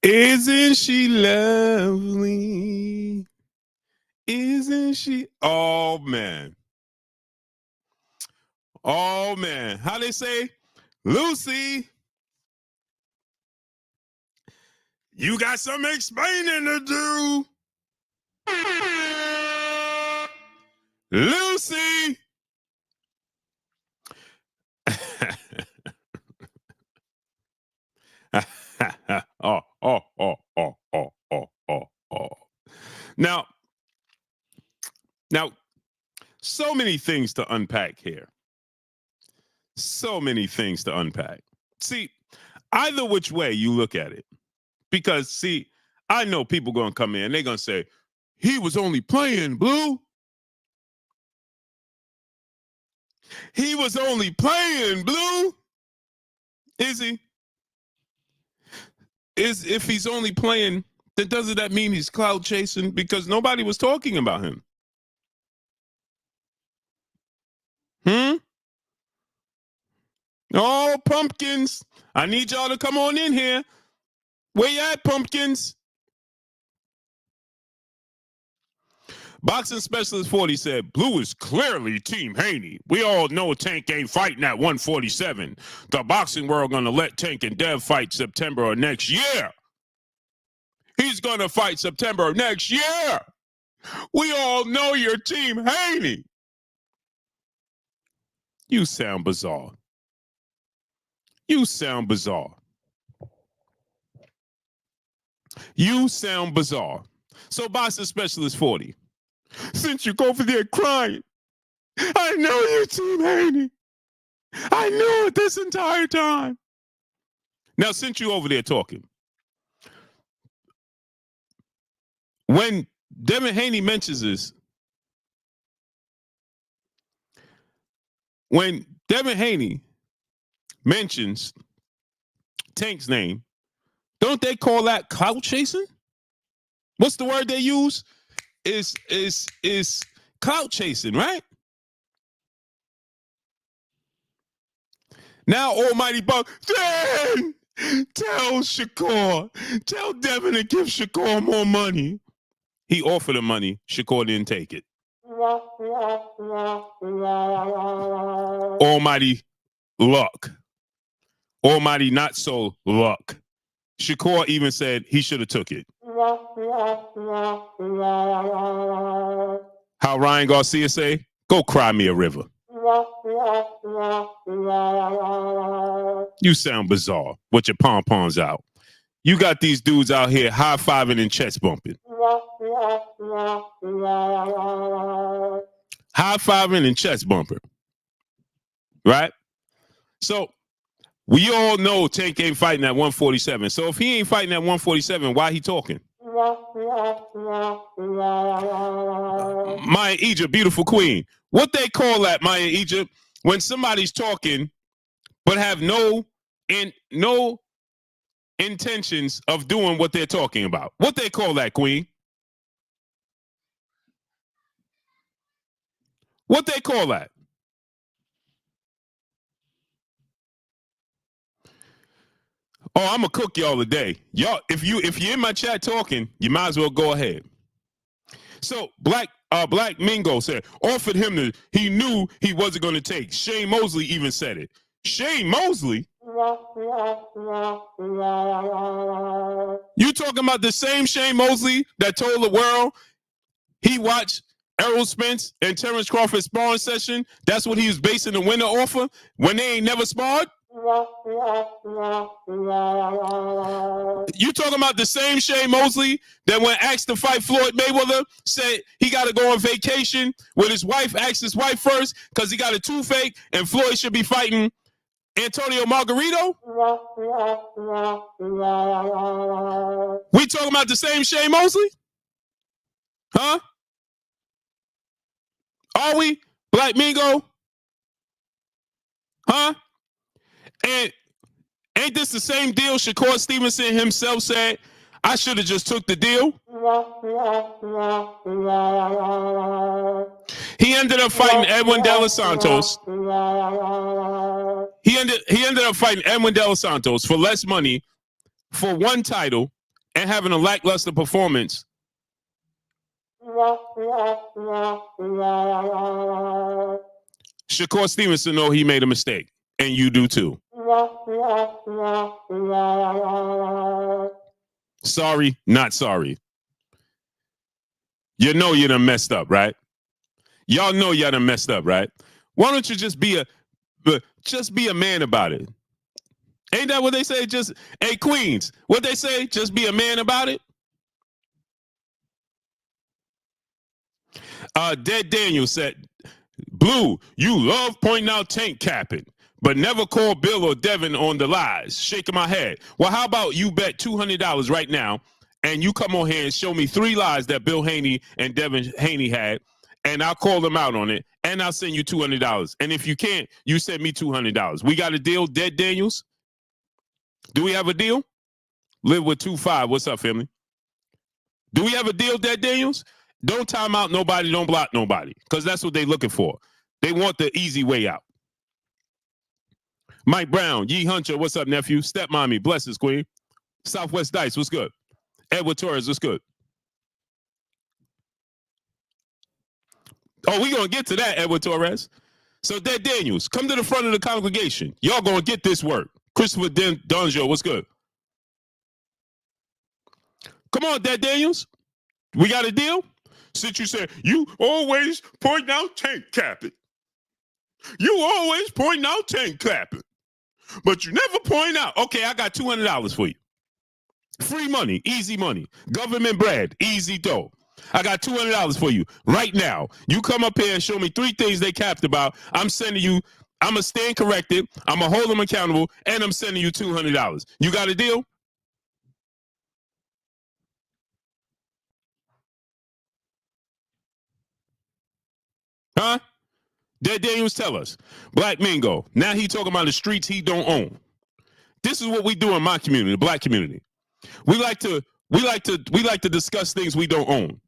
Isn't she lovely? Isn't she? Oh, man. Oh, man. How they say? Lucy, you got some explaining to do. Lucy. oh. Now, so many things to unpack here. So many things to unpack. See, either which way you look at it, because see, I know people gonna come in, they're gonna say, he was only playing, Blue. He was only playing, Blue. Is he? If he's only playing, then doesn't that mean he's clout chasing? Because nobody was talking about him. Oh, pumpkins. I need y'all to come on in here. Where you at, pumpkins? Boxing Specialist 40 said, Blue is clearly Team Haney. We all know Tank ain't fighting at 147. The boxing world gonna let Tank and Dev fight September of next year. He's gonna fight September of next year. We all know you're Team Haney. You sound bizarre. You sound bizarre. You sound bizarre. So Boxing Specialist 40, since you go over there crying, I know you're Team Haney. I knew it this entire time. Now, since you over there talking, when Devin Haney mentions this, when Devin Haney mentions Tank's name, don't they call that clout chasing? What's the word they use? Is clout chasing, right? Now, Almighty Buck, Dan, tell Shakur, tell Devin to give Shakur more money. He offered him money. Shakur didn't take it. Almighty luck. Almighty not so luck. Shakur even said he should have took it. How Ryan Garcia say, go cry me a river. You sound bizarre with your pom-poms out. You got these dudes out here high-fiving and chest bumping. High-fiving and chest bumping. Right? So, we all know Tank ain't fighting at 147. So if he ain't fighting at 147, why he talking? Maya Egypt, beautiful queen. What they call that, Maya Egypt, when somebody's talking but have no intentions of doing what they're talking about. What they call that, queen? What they call that? Oh, I'm gonna cook y'all today. Y'all, if you're in my chat talking, you might as well go ahead. So Black Mingo said, offered him he knew he wasn't gonna take. Shane Mosley even said it. Shane Mosley? You talking about the same Shane Mosley that told the world he watched Errol Spence and Terrence Crawford sparring session? That's what he was basing the winner off of when they ain't never sparred? You talking about the same Shane Mosley that when asked to fight Floyd Mayweather said he got to go on vacation with his wife, asked his wife first because he got a toothache and Floyd should be fighting Antonio Margarito? We talking about the same Shane Mosley? Huh? Are we? Black Mingo? Huh? And ain't this the same deal Shakur Stevenson himself said, I should have just took the deal? He ended up fighting Edwin De Los Santos. He ended up fighting Edwin De Los Santos for less money, for one title, and having a lackluster performance, Shakur Stevenson know he made a mistake, and you do too. Sorry, not sorry. You know you done messed up, right? Y'all know y'all done messed up, right? Why don't you just be a man about it? Ain't that what they say? Just, hey, Queens, what they say? Just be a man about it? Dead Daniel said, Blue, you love pointing out Tank capping, but never call Bill or Devin on the lies. Shaking my head. Well, how about you bet $200 right now, and you come on here and show me 3 lies that Bill Haney and Devin Haney had, and I'll call them out on it, and I'll send you $200. And if you can't, you send me $200. We got a deal, Dead Daniels? Do we have a deal? Live with 2-5. What's up, family? Do we have a deal, Dead Daniels? Don't time out nobody, don't block nobody, because that's what they're looking for. They want the easy way out. Mike Brown, Yee Hunter, what's up, nephew? Step Mommy, blessings, Queen. Southwest Dice, what's good? Edward Torres, what's good? Oh, we going to get to that, Edward Torres. So, Dead Daniels, come to the front of the congregation. Y'all going to get this work. Christopher Donjo, what's good? Come on, Dead Daniels. We got a deal? Since you said, you always point out Tank capping. You always point out Tank capping. But you never point out. Okay, I got $200 for you. Free money, easy money. Government bread, easy dough. I got $200 for you right now. You come up here and show me 3 things they capped about. I'm sending you, I'm going to stand corrected. I'm going to hold them accountable, and I'm sending you $200. You got a deal? Huh? Dead Daniels, tell us. Black Mingo. Now he talking about the streets he don't own. This is what we do in my community, the black community. We like to discuss things we don't own.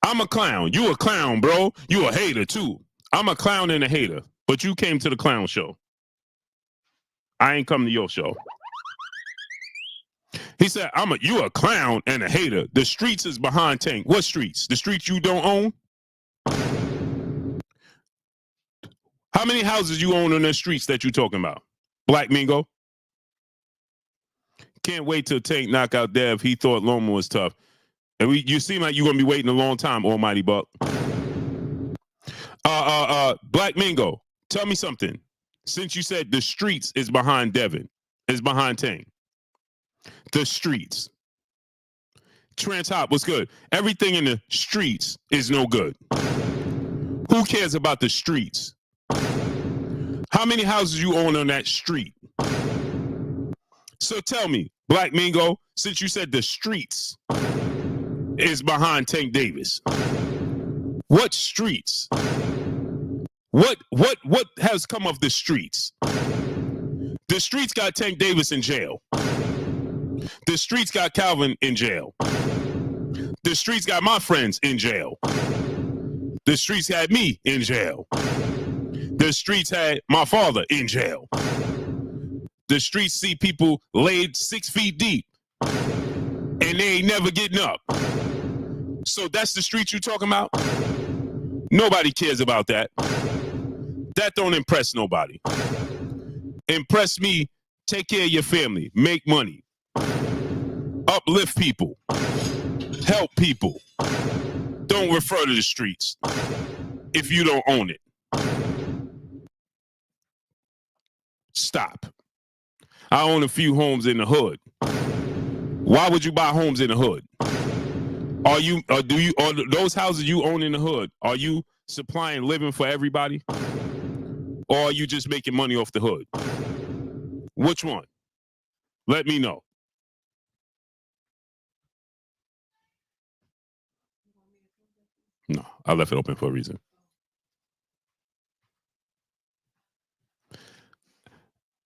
I'm a clown. You a clown, bro. You a hater too. I'm a clown and a hater. But you came to the clown show. I ain't come to your show. He said, you a clown and a hater. The streets is behind Tank. What streets? The streets you don't own? How many houses you own on the streets that you talking about? Black Mingo? Can't wait till Tank knock out Dev. He thought Loma was tough. And you seem like you're going to be waiting a long time, Almighty Buck. Black Mingo, tell me something. Since you said the streets is behind Devin, is behind Tank. The streets. Trans Hop, what's good? Everything in the streets is no good. Who cares about the streets? How many houses you own on that street? So tell me, Black Mingo, since you said the streets is behind Tank Davis, what streets? What has come of the streets? The streets got Tank Davis in jail. The streets got Calvin in jail. The streets got my friends in jail. The streets had me in jail. The streets had my father in jail. The streets see people laid 6 feet deep and they ain't never getting up. So that's the street you talking about? Nobody cares about that. That don't impress nobody. Impress me, take care of your family, make money, uplift people, help people. Don't refer to the streets if you don't own it. Stop. I own a few homes in the hood. Why would you buy homes in the hood? Are those houses you own in the hood, are you supplying living for everybody? Or are you just making money off the hood? Which one? Let me know. No, I left it open for a reason.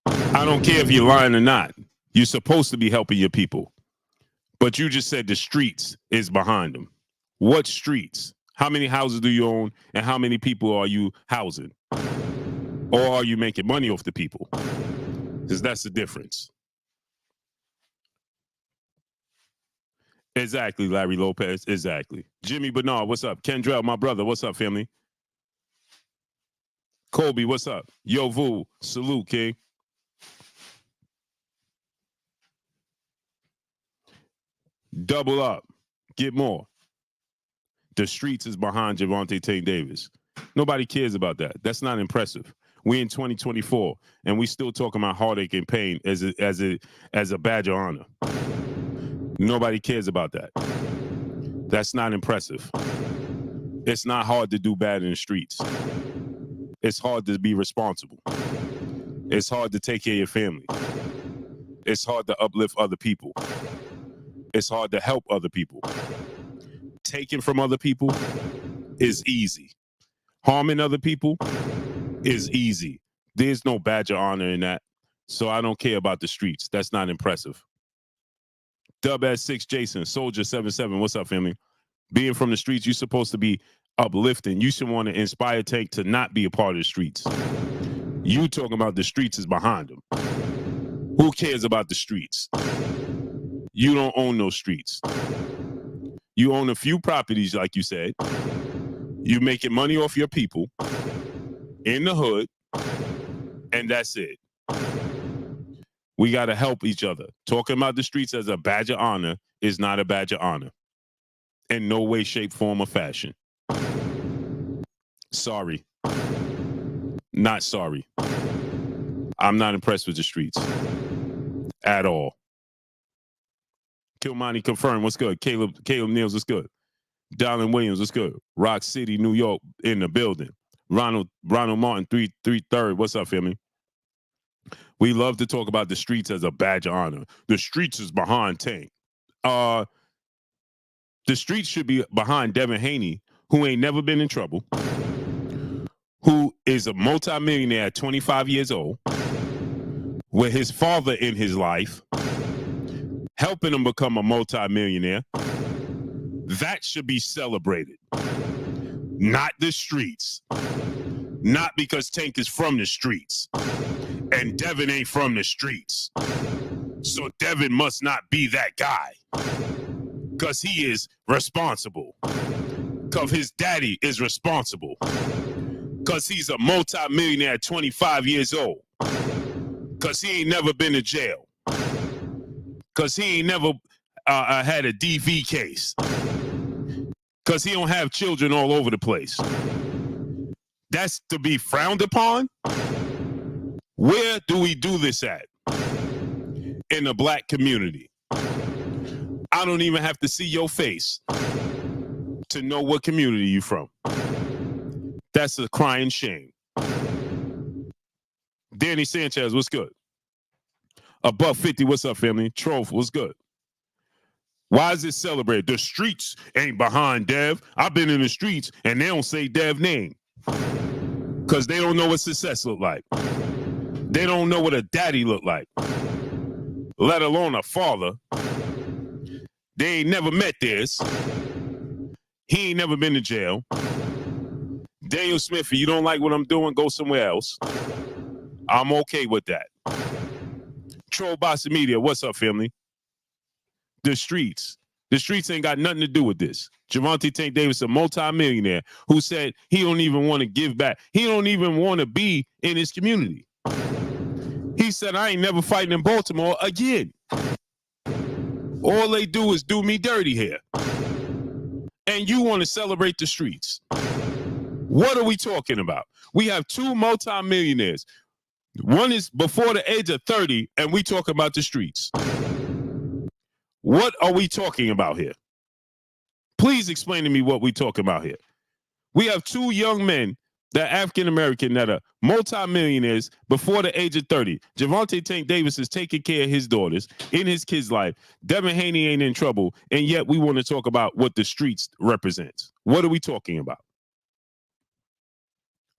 I don't care if you're lying or not. You're supposed to be helping your people. But you just said the streets is behind them. What streets? How many houses do you own and how many people are you housing? Or are you making money off the people? Because that's the difference. Exactly, Larry Lopez. Exactly. Jimmy Bernard, what's up? Kendrell, my brother, what's up, family? Kobe, what's up? Yo, Vu, salute, King. Double up. Get more. The streets is behind Gervonta Tank Davis. Nobody cares about that. That's not impressive. We in 2024, and we still talking about heartache and pain as a badge of honor. Nobody cares about that. That's not impressive. It's not hard to do bad in the streets. It's hard to be responsible. It's hard to take care of your family. It's hard to uplift other people. It's hard to help other people. Taking from other people is easy. Harming other people is easy. There's no badge of honor in that. So I don't care about the streets. That's not impressive. Dub at 6 Jason, Soldier 77. What's up, family? Being from the streets, you're supposed to be uplifting. You should want to inspire Tank to not be a part of the streets. You talking about the streets is behind him. Who cares about the streets? You don't own those streets. You own a few properties, like you said. You making money off your people in the hood, and that's it. We got to help each other. Talking about the streets as a badge of honor is not a badge of honor. In no way, shape, form, or fashion. Sorry. Not sorry. I'm not impressed with the streets. At all. Kilmani confirmed, what's good? Caleb Niels, what's good? Darlin Williams, what's good? Rock City, New York, in the building. Ronald Martin, 3-3-3, what's up, family? We love to talk about the streets as a badge of honor. The streets is behind Tank. The streets should be behind Devin Haney, who ain't never been in trouble, who is a multimillionaire at 25 years old, with his father in his life, helping him become a multimillionaire. That should be celebrated. Not the streets. Not because Tank is from the streets. And Devin ain't from the streets. So Devin must not be that guy. Because he is responsible. Because his daddy is responsible. Because he's a multimillionaire at 25 years old. Because he ain't never been to jail. Because he ain't never had a DV case. Because he don't have children all over the place. That's to be frowned upon? Where do we do this at? In the black community. I don't even have to see your face to know what community you're from. That's a crying shame. Danny Sanchez, what's good? Above 50, what's up, family? Troph, what's good? Why is it celebrated? The streets ain't behind Dev. I've been in the streets and they don't say Dev name. Because they don't know what success look like. They don't know what a daddy look like. Let alone a father. They ain't never met this. He ain't never been to jail. Daniel Smith, if you don't like what I'm doing, go somewhere else. I'm okay with that. Troll Bossa Media, what's up, family? The streets ain't got nothing to do with this. Gervonta Tank Davis, a multimillionaire who said he don't even want to give back. He don't even want to be in his community. He said, I ain't never fighting in Baltimore again. All they do is do me dirty here. And you want to celebrate the streets. What are we talking about? We have two multimillionaires. One is before the age of 30, and we talk about the streets. What are we talking about here? Please explain to me what we're talking about here. We have two young men that are African-American that are multimillionaires before the age of 30. Gervonta Tank Davis is taking care of his daughters in his kid's life. Devin Haney ain't in trouble, and yet we want to talk about what the streets represents. What are we talking about?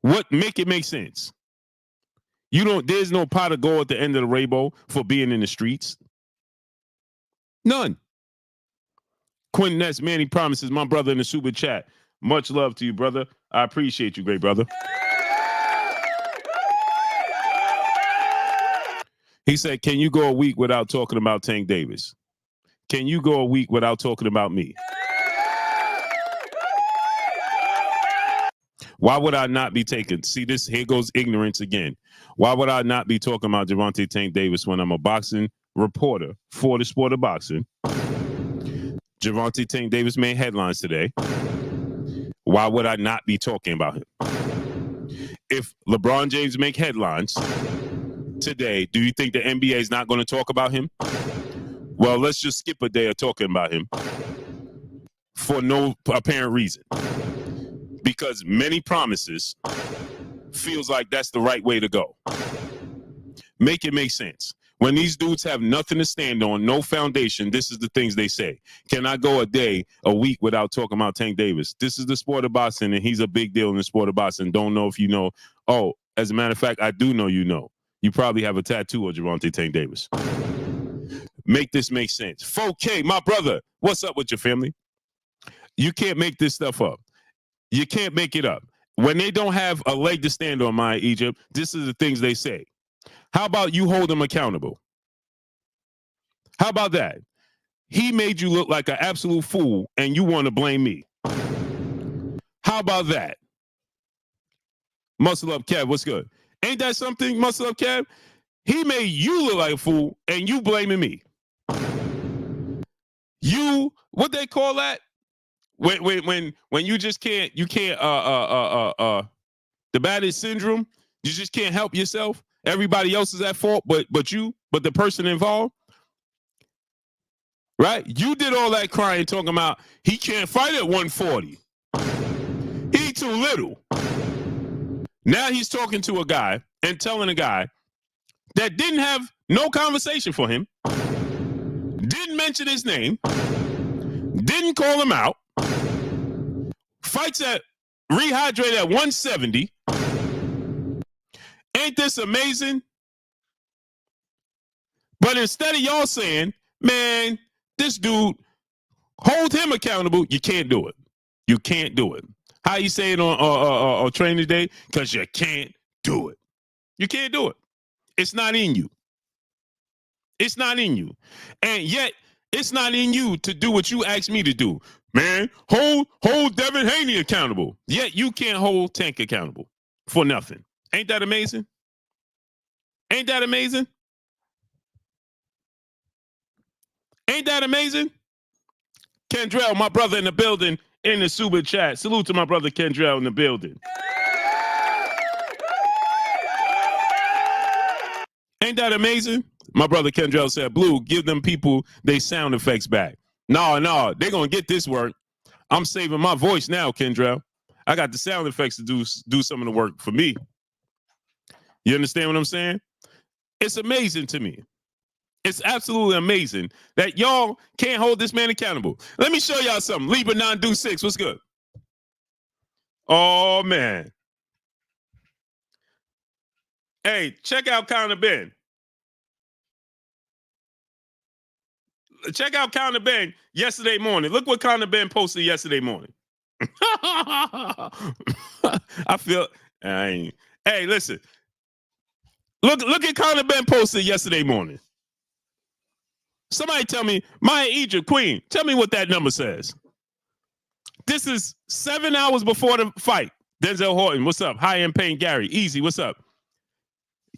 What make it make sense? There's no pot of gold at the end of the rainbow for being in the streets. None. Quentin Ness, Manny Promises, my brother in the super chat. Much love to you, brother. I appreciate you, great brother. He said, can you go a week without talking about Tank Davis? Can you go a week without talking about me? Why would I not be taking? See this, here goes ignorance again. Why would I not be talking about Gervonta Tank Davis when I'm a boxing reporter for the sport of boxing? Gervonta Tank Davis made headlines today. Why would I not be talking about him? If LeBron James make headlines today, do you think the NBA is not going to talk about him? Well, let's just skip a day of talking about him for no apparent reason. Because many promises feels like that's the right way to go. Make it make sense. When these dudes have nothing to stand on, no foundation, this is the things they say. Can I go a day, a week without talking about Tank Davis? This is the sport of boxing, and he's a big deal in the sport of boxing. Don't know if you know. Oh, as a matter of fact, I do know you know. You probably have a tattoo of Gervonta Tank Davis. Make this make sense. 4K, my brother, what's up with your family? You can't make this stuff up. You can't make it up. When they don't have a leg to stand on, my Egypt, this is the things they say. How about you hold him accountable? How about that? He made you look like an absolute fool and you want to blame me. How about that? Muscle up, Kev, what's good? Ain't that something, Muscle up, Kev? He made you look like a fool and you blaming me. You, what they call that? When you just can't, the baddest syndrome, you just can't help yourself. Everybody else is at fault, but the person involved, right? You did all that crying, talking about he can't fight at 140. He too little. Now he's talking to a guy and telling a guy that didn't have no conversation for him, didn't mention his name, didn't call him out, fights at rehydrate at 170. Ain't this amazing? But instead of y'all saying, man, this dude, hold him accountable, you can't do it. You can't do it. How you say it on training day? Because you can't do it. You can't do it. It's not in you. It's not in you. And yet, it's not in you to do what you asked me to do. Man, hold Devin Haney accountable. Yet you can't hold Tank accountable for nothing. Ain't that amazing? Ain't that amazing? Ain't that amazing? Kendrell, my brother in the building, in the super chat. Salute to my brother Kendrell in the building. Ain't that amazing? My brother Kendrell said, Blue, give them people they sound effects back. No, they're going to get this work. I'm saving my voice now, Kendrell. I got the sound effects to do some of the work for me. You understand what I'm saying? It's amazing to me. It's absolutely amazing that y'all can't hold this man accountable. Let me show y'all something. Libra 926, what's good? Oh, man. Hey, check out Conor Benn. Check out Conor Benn yesterday morning. Look what Conor Benn posted yesterday morning. I feel, hey, listen. Look at Conor Benn posted yesterday morning. Somebody tell me, Maya Egypt, Queen, tell me what that number says. This is 7 hours before the fight. Denzel Horton, what's up? High End Pain Gary, Easy, what's up?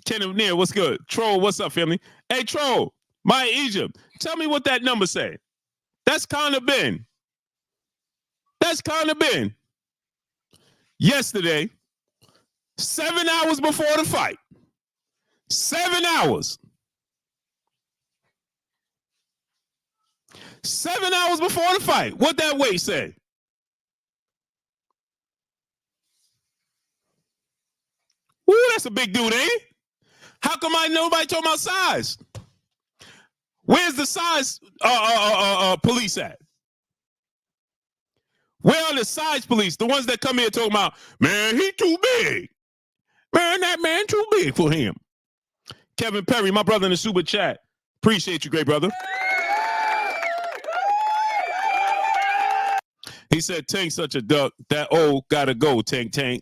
Kenneth Neal, what's good? Troll, what's up, family? Hey, Troll, Maya Egypt, tell me what that number say. That's Conor Benn. That's Conor Benn. Yesterday, 7 hours before the fight. 7 hours. 7 hours before the fight. What that weight say? Ooh, that's a big dude, ain't it? How come nobody talking about size? Where's the size police at? Where are the size police? The ones that come here talking about, man, he too big. Man, that man too big for him. Kevin Perry, my brother in the super chat. Appreciate you, great brother. He said, Tank such a duck. That old gotta go, Tank.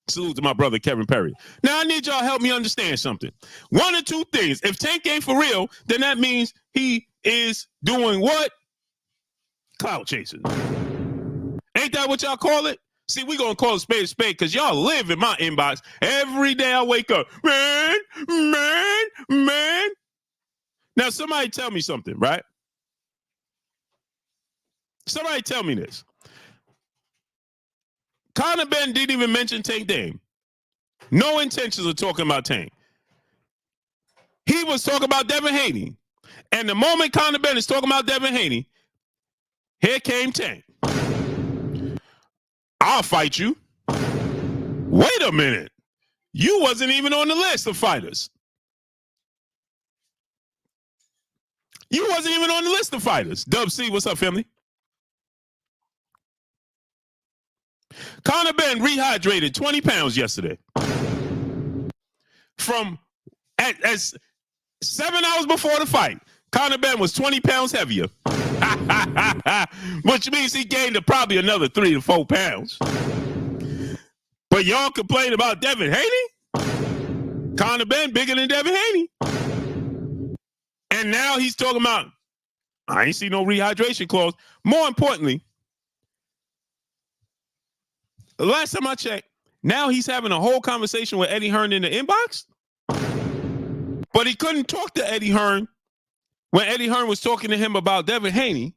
Salute to my brother, Kevin Perry. Now, I need y'all to help me understand something. One or two things. If Tank ain't for real, then that means he is doing what? Clout chasing. Ain't that what y'all call it? See, we gonna call it spade because y'all live in my inbox every day I wake up. Man. Now, somebody tell me something, right? Somebody tell me this. Conor Benn didn't even mention Tank Dame. No intentions of talking about Tank. He was talking about Devin Haney. And the moment Conor Benn is talking about Devin Haney, here came Tank. I'll fight you. Wait a minute. You wasn't even on the list of fighters. You wasn't even on the list of fighters. Dub C, what's up, family? Conor Benn rehydrated 20 pounds yesterday. From as 7 hours before the fight, Conor Benn was 20 pounds heavier. Which means he gained probably another 3 to 4 pounds. But y'all complain about Devin Haney? Conor Benn bigger than Devin Haney. And now he's talking about, I ain't see no rehydration clause. More importantly, the last time I checked, now he's having a whole conversation with Eddie Hearn in the inbox. But he couldn't talk to Eddie Hearn when Eddie Hearn was talking to him about Devin Haney.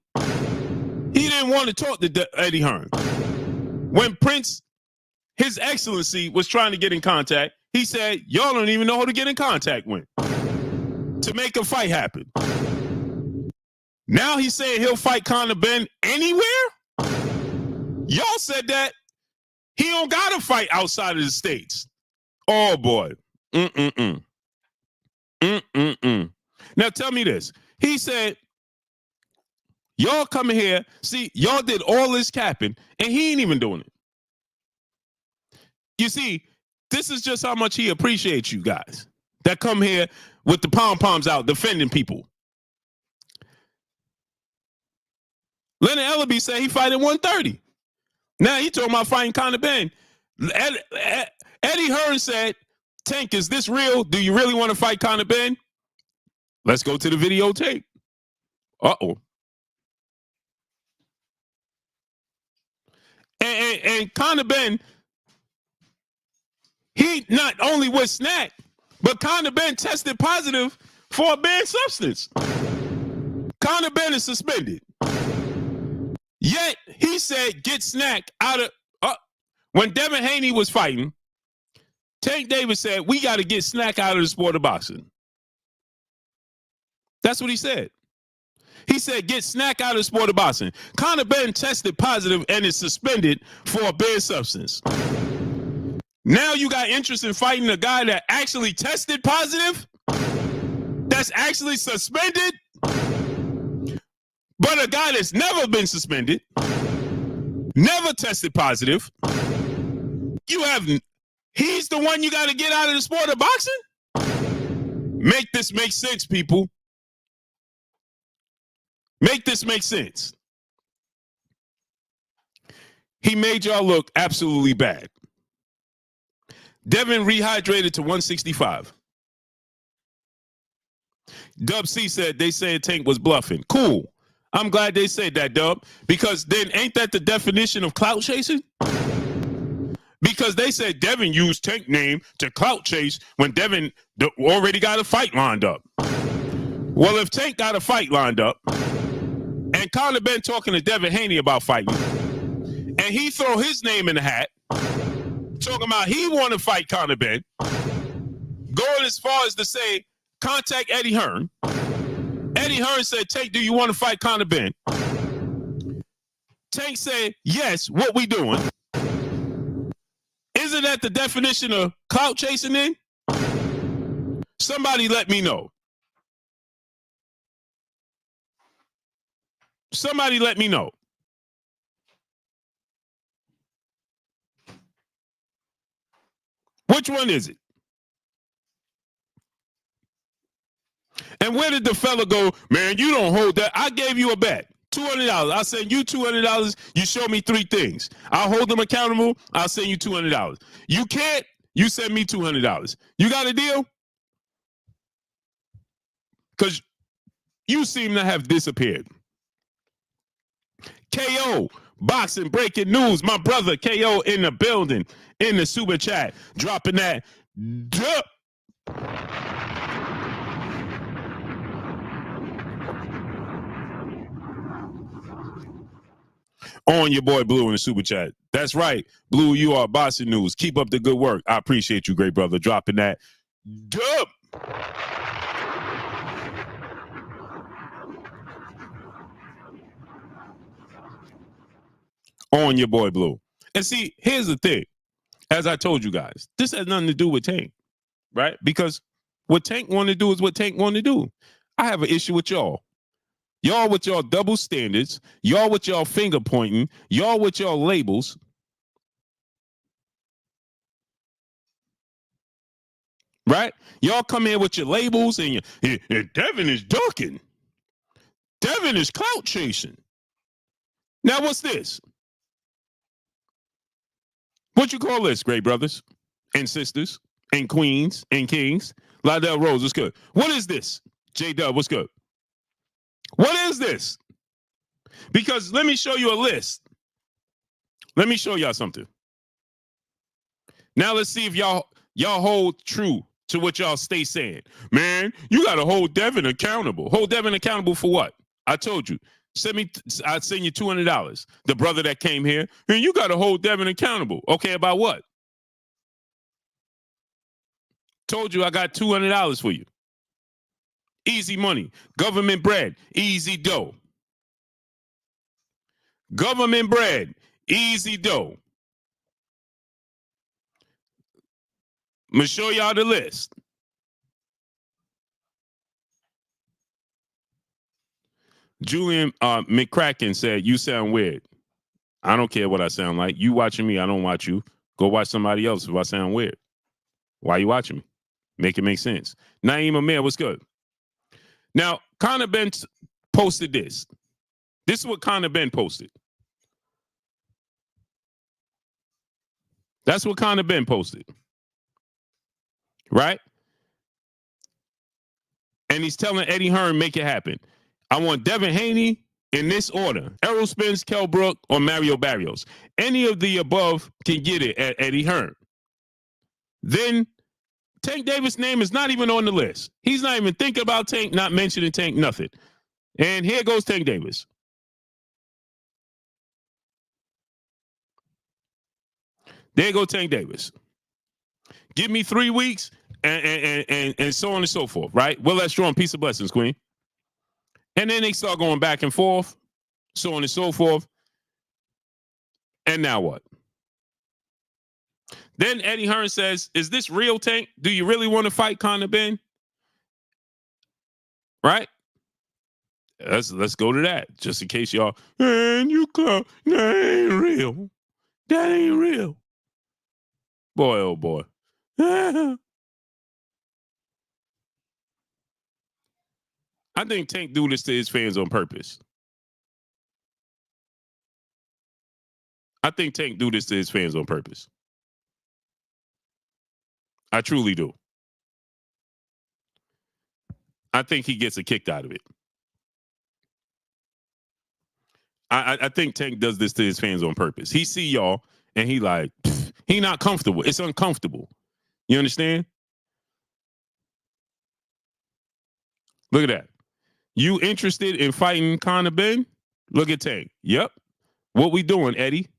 He didn't want to talk to Eddie Hearn. When Prince, His Excellency, was trying to get in contact, he said, y'all don't even know who to get in contact with to make a fight happen. Now he's saying he'll fight Conor Benn anywhere? Y'all said that he don't got to fight outside of the States. Oh, boy. Now, tell me this. He said, y'all coming here. See, y'all did all this capping, and he ain't even doing it. You see, this is just how much he appreciates you guys that come here with the pom-poms out defending people. Leonard Ellaby said he fight at 130. Now he talking about fighting Conor Benn. Eddie Hearn said, Tank, is this real? Do you really want to fight Conor Benn? Let's go to the videotape. Uh-oh. And Conor Benn, he not only was snack, but Conor Benn tested positive for a banned substance. Conor Benn is suspended. Yet he said, get snack out of, when Devin Haney was fighting, Tank Davis said, we got to get snack out of the sport of boxing. That's what he said. He said, get snack out of the sport of boxing. Conor Benn tested positive and is suspended for a banned substance. Now you got interest in fighting a guy that actually tested positive? That's actually suspended? But a guy that's never been suspended, never tested positive, he's the one you got to get out of the sport of boxing? Make this make sense, people. Make this make sense. He made y'all look absolutely bad. Devin rehydrated to 165. Dub C said they said Tank was bluffing. Cool. I'm glad they said that, Dub, because then ain't that the definition of clout chasing? Because they said Devin used Tank name to clout chase when Devin already got a fight lined up. Well, if Tank got a fight lined up, and Conor Benn talking to Devin Haney about fighting, and he throw his name in the hat, talking about he want to fight Conor Benn, going as far as to say, contact Eddie Hearn. Eddie Hearn said, Tank, do you want to fight Conor Benn? Tank said, yes, what we doing? Isn't that the definition of clout chasing then? Somebody let me know. Somebody let me know. Which one is it? And where did the fella go? Man, you don't hold that. I gave you a bet. $200. I'll send you $200. You show me 3 things. I'll hold them accountable. I'll send you $200. You can't, you send me $200. You got a deal? Because You seem to have disappeared. KO, boxing breaking news. My brother KO in the building, in the super chat, dropping that. Duh. On your boy Blue in the super chat. That's right. Blue, you are boxing news. Keep up the good work. I appreciate you, great brother, dropping that. Duh. On your boy Blue. And see, here's the thing. As I told you guys, this has nothing to do with Tank, right? Because what Tank want to do is what Tank want to do. I have an issue with y'all. Y'all with y'all double standards. Y'all with y'all finger pointing. Y'all with y'all labels. Right? Y'all come here with your labels and Devin is ducking. Devin is clout chasing. Now what's this? What you call this, great brothers and sisters and queens and kings? Lydell Rose, what's good? What is this? J-Dub, what's good? What is this? Because let me show you a list. Let me show y'all something. Now let's see if y'all hold true to what y'all stay saying. Man, you got to hold Devin accountable. Hold Devin accountable for what? I told you. I'd send you $200. The brother that came here, and you got to hold Devin accountable. Okay, about what? Told you I got $200 for you. Easy money. Government bread. Easy dough. Government bread. Easy dough. I'm going to show y'all the list. Julian McCracken said, you sound weird. I don't care what I sound like. You watching me, I don't watch you. Go watch somebody else if I sound weird. Why are you watching me? Make it make sense. Naeem Amir, what's good? Now, Conor Benn posted this. This is what Conor Benn posted. That's what Conor Benn posted. Right? And he's telling Eddie Hearn, make it happen. I want Devin Haney in this order. Errol Spence, Kell Brook, or Mario Barrios. Any of the above can get it at Eddie Hearn. Then Tank Davis' name is not even on the list. He's not even thinking about Tank, not mentioning Tank, nothing. And here goes Tank Davis. There go Tank Davis. Give me 3 weeks and so on and so forth, right? Well, that's strong. Peace of blessings, Queen. And then they start going back and forth, so on and so forth. And now what? Then Eddie Hearn says, is this real, Tank? Do you really want to fight Conor Benn? Right? Let's go to that, just in case y'all, man, you come, that ain't real. That ain't real. Boy, oh boy. I think Tank do this to his fans on purpose. I think Tank do this to his fans on purpose. I truly do. I think he gets a kick out of it. I think Tank does this to his fans on purpose. He see y'all and he like, he not comfortable. It's uncomfortable. You understand? Look at that. You interested in fighting Conor Benn? Look at Tank. Yep. What we doing, Eddie?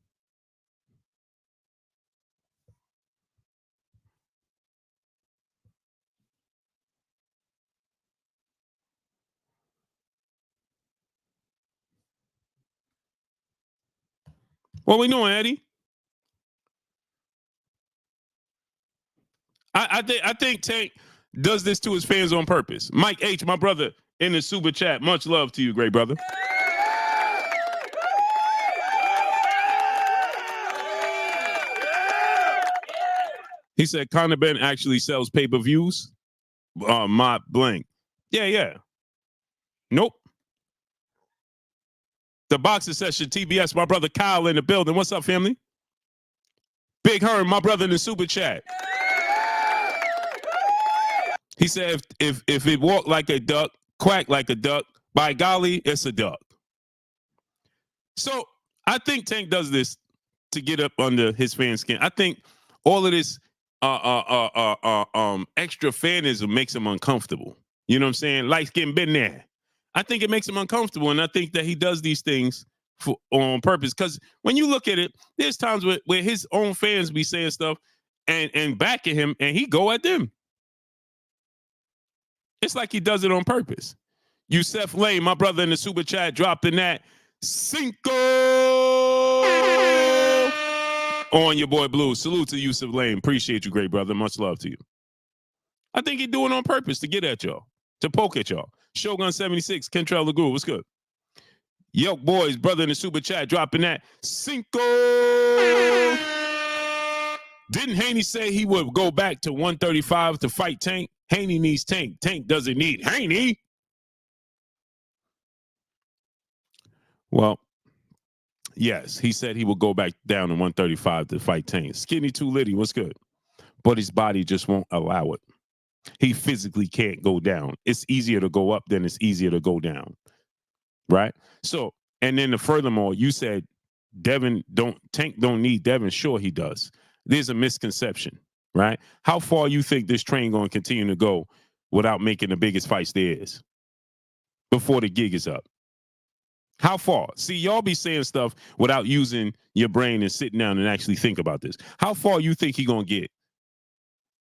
What we doing, Eddie? I think Tank does this to his fans on purpose. Mike H, my brother in the super chat. Much love to you, great brother. He said Conor Benn actually sells pay-per-views. My blank. Yeah. Nope. The boxing session, TBS, my brother Kyle in the building. What's up, family? Big Herm, my brother in the super chat. He said if it walked like a duck, quack like a duck, by golly, it's a dub. So I think Tank does this to get up under his fan skin. I think all of this extra fanism makes him uncomfortable. You know what I'm saying? Light skin been there. I think it makes him uncomfortable, and I think that he does these things on purpose. Because when you look at it, there's times where his own fans be saying stuff and backing him, and he go at them. It's like he does it on purpose. Yusef Lane, my brother in the super chat, dropped in that Cinco on your boy Blue. Salute to Yusef Lane. Appreciate you, great brother. Much love to you. I think he doing it on purpose to get at y'all, to poke at y'all. Shogun 76, Kentrell LeGroux, what's good? Yoke Boys, brother in the super chat, dropping that Cinco. Didn't Haney say he would go back to 135 to fight Tank? Haney needs Tank. Tank doesn't need Haney. Well, yes, he said he will go back down to 135 to fight Tank. Skinny Too Litty, what's good? But his body just won't allow it. He physically can't go down. It's easier to go up than it's easier to go down. Right? So, and then furthermore, you said Tank don't need Devin. Sure he does. There's a misconception, right? How far you think this train going to continue to go without making the biggest fights there is before the gig is up? How far? See, y'all be saying stuff without using your brain and sitting down and actually think about this. How far you think he going to get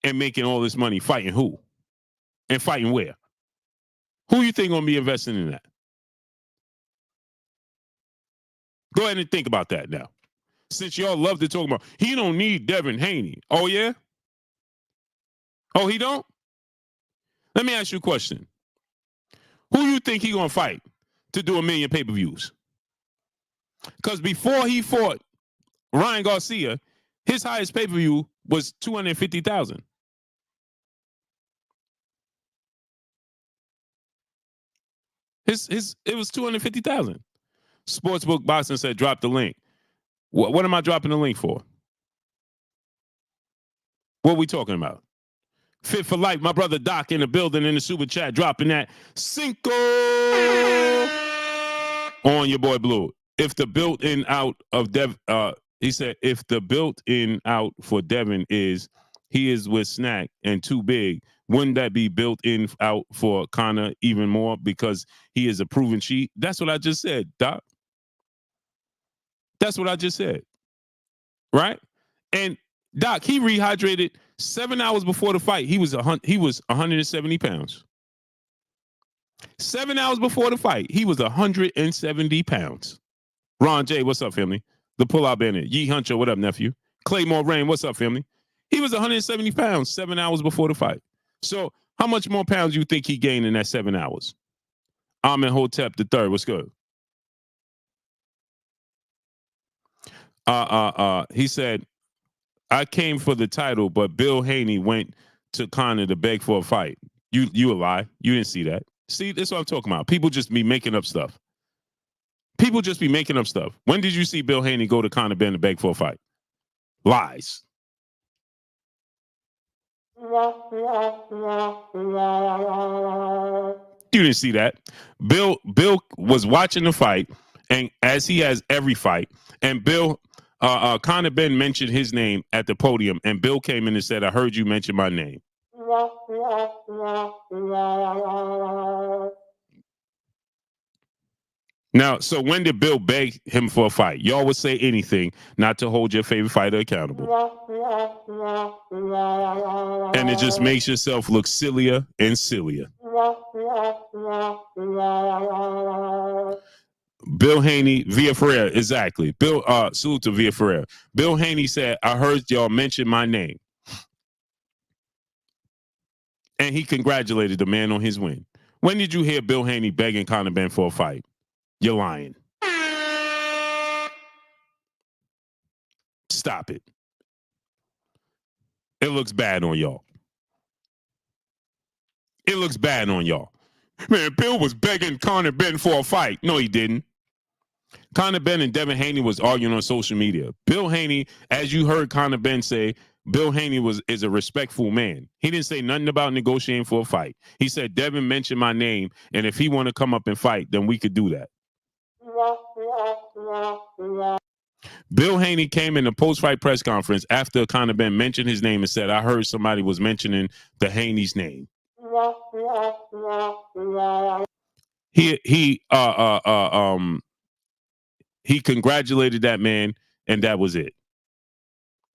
and making all this money fighting who? And fighting where? Who you think going to be investing in that? Go ahead and think about that now. Since y'all love to talk about, he don't need Devin Haney. Oh, yeah? Oh, he don't? Let me ask you a question. Who you think he going to fight to do 1 million pay-per-views? Because before he fought Ryan Garcia, his highest pay-per-view was 250,000. It was 250,000. Sportsbook Boxing said drop the link. What am I dropping the link for? What are we talking about? Fit for Life, my brother Doc in the building in the super chat, dropping that Cinco on your boy Blue. If the built-in out of he said, if the built-in out for Devin is he is with Snack and too big, wouldn't that be built-in out for Conor even more because he is a proven cheat? That's what I just said, Doc. That's what I just said, right? And Doc, he rehydrated 7 hours before the fight. He was 170 pounds. 7 hours before the fight, he was 170 pounds. Ron J, what's up, family? The Pull-Out Bandit. Yee Huncho, what up, nephew? Claymore Rain, what's up, family? He was 170 pounds 7 hours before the fight. So how much more pounds do you think he gained in that 7 hours? Amin Hotep III, what's good? He said, I came for the title, but Bill Haney went to Conor to beg for a fight. You a lie. You didn't see that. See, that's what I'm talking about. People just be making up stuff. People just be making up stuff. When did you see Bill Haney go to Conor Benn to beg for a fight? Lies. You didn't see that. Bill was watching the fight, and as he has every fight, and Conor Benn mentioned his name at the podium, and Bill came in and said, I heard you mention my name. Now, so when did Bill beg him for a fight? Y'all would say anything not to hold your favorite fighter accountable. And it just makes yourself look sillier and sillier. Bill Haney, Via Ferreira, exactly. Salute to Via Ferreira. Bill Haney said, I heard y'all mention my name. And he congratulated the man on his win. When did you hear Bill Haney begging Conor Benn for a fight? You're lying. Stop it. It looks bad on y'all. It looks bad on y'all. Man, Bill was begging Conor Benn for a fight. No, he didn't. Conor Benn and Devin Haney was arguing on social media. Bill Haney, as you heard Conor Benn say, Bill Haney is a respectful man. He didn't say nothing about negotiating for a fight. He said, Devin mentioned my name, and if he want to come up and fight, then we could do that. Bill Haney came in the post-fight press conference after Conor Benn mentioned his name and said, I heard somebody was mentioning the Haney's name. He congratulated that man, and that was it.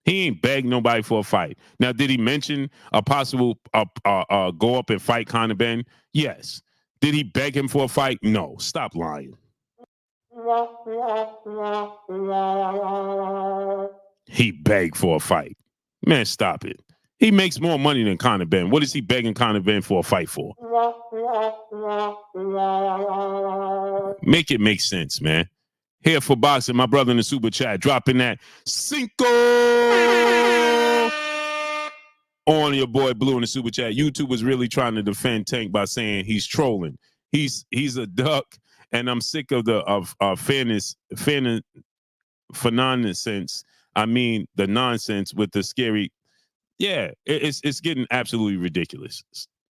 He ain't begged nobody for a fight. Now, did he mention a possible go up and fight Conor Benn? Yes. Did he beg him for a fight? No. Stop lying. He begged for a fight. Man, stop it. He makes more money than Conor Benn. What is he begging Conor Benn for a fight for? Make it make sense, man. Here for boxing, my brother in the super chat, dropping that Cinco on your boy Blue in the super chat. YouTube was really trying to defend Tank by saying he's trolling. He's a duck, and I'm sick of the fairness for nonsense. I mean the nonsense with the scary. Yeah, it's getting absolutely ridiculous.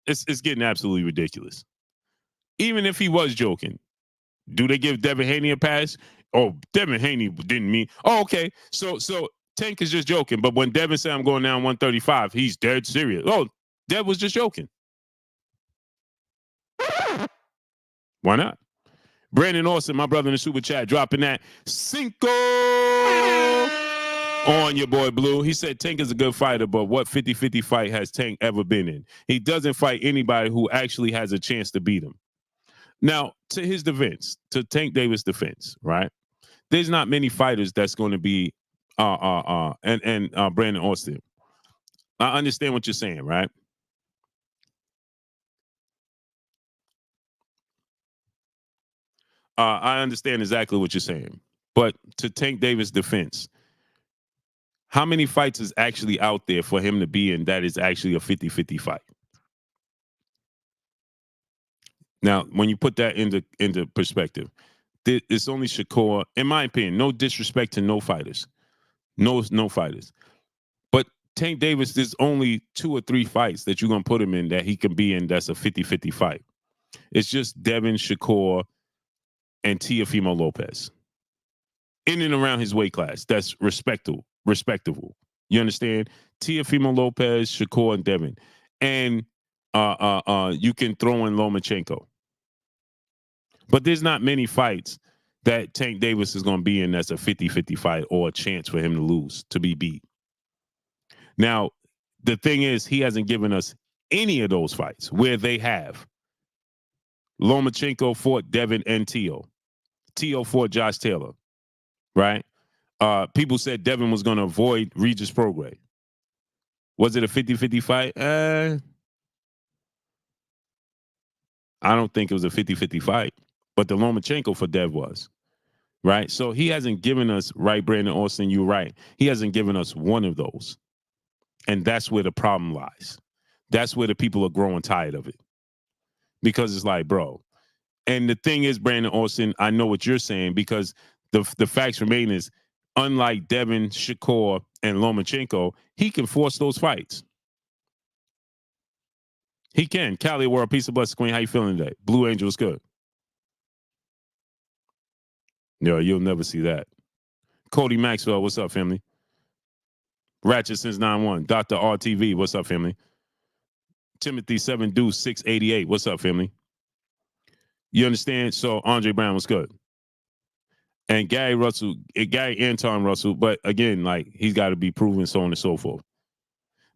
It's getting absolutely ridiculous. Even if he was joking, do they give Devin Haney a pass? Oh, Devin Haney didn't mean. Oh, okay. So Tank is just joking. But when Devin said I'm going down 135, he's dead serious. Oh, Dev was just joking. Why not? Brandon Austin, my brother in the super chat, dropping that Cinco on your boy Blue. He said Tank is a good fighter, but what 50-50 fight has Tank ever been in? He doesn't fight anybody who actually has a chance to beat him. Now, to his defense, to Tank Davis' defense, right? There's not many fighters that's going to be Brandon Austin. I understand what you're saying, right? I understand exactly what you're saying. But to Tank Davis' defense, how many fights is actually out there for him to be in that is actually a 50-50 fight? Now, when you put that into perspective, it's only Shakur, in my opinion, no disrespect to no fighters. No fighters. But Tank Davis, there's only 2 or 3 fights that you're going to put him in that he can be in that's a 50-50 fight. It's just Devin, Shakur, and Teofimo Lopez. In and around his weight class. That's respectable. You understand? Teofimo Lopez, Shakur, and Devin. And you can throw in Lomachenko. But there's not many fights that Tank Davis is going to be in that's a 50-50 fight or a chance for him to lose, to be beat. Now, the thing is, he hasn't given us any of those fights where they have. Lomachenko fought Devin and Teo. Teo fought Josh Taylor, right? People said Devin was going to avoid Regis Prograis. Was it a 50-50 fight? I don't think it was a 50-50 fight, but the Lomachenko for Dev was, right? So he hasn't given us, right, Brandon Austin, you're right. He hasn't given us one of those. And that's where the problem lies. That's where the people are growing tired of it. Because it's like, bro. And the thing is, Brandon Austin, I know what you're saying because the facts remain is, unlike Devin, Shakur, and Lomachenko, he can force those fights. He can. Cali World, peace of blessings, Queen. How you feeling today? Blue Angel is good. No, you'll never see that. Cody Maxwell, what's up, family? Ratchet since 9-1. Dr. RTV, what's up, family? Timothy 7 Deuce 688, what's up, family? You understand? So Andre Brown was good. And Gary Anton Russell, but again, like he's got to be proven, so on and so forth.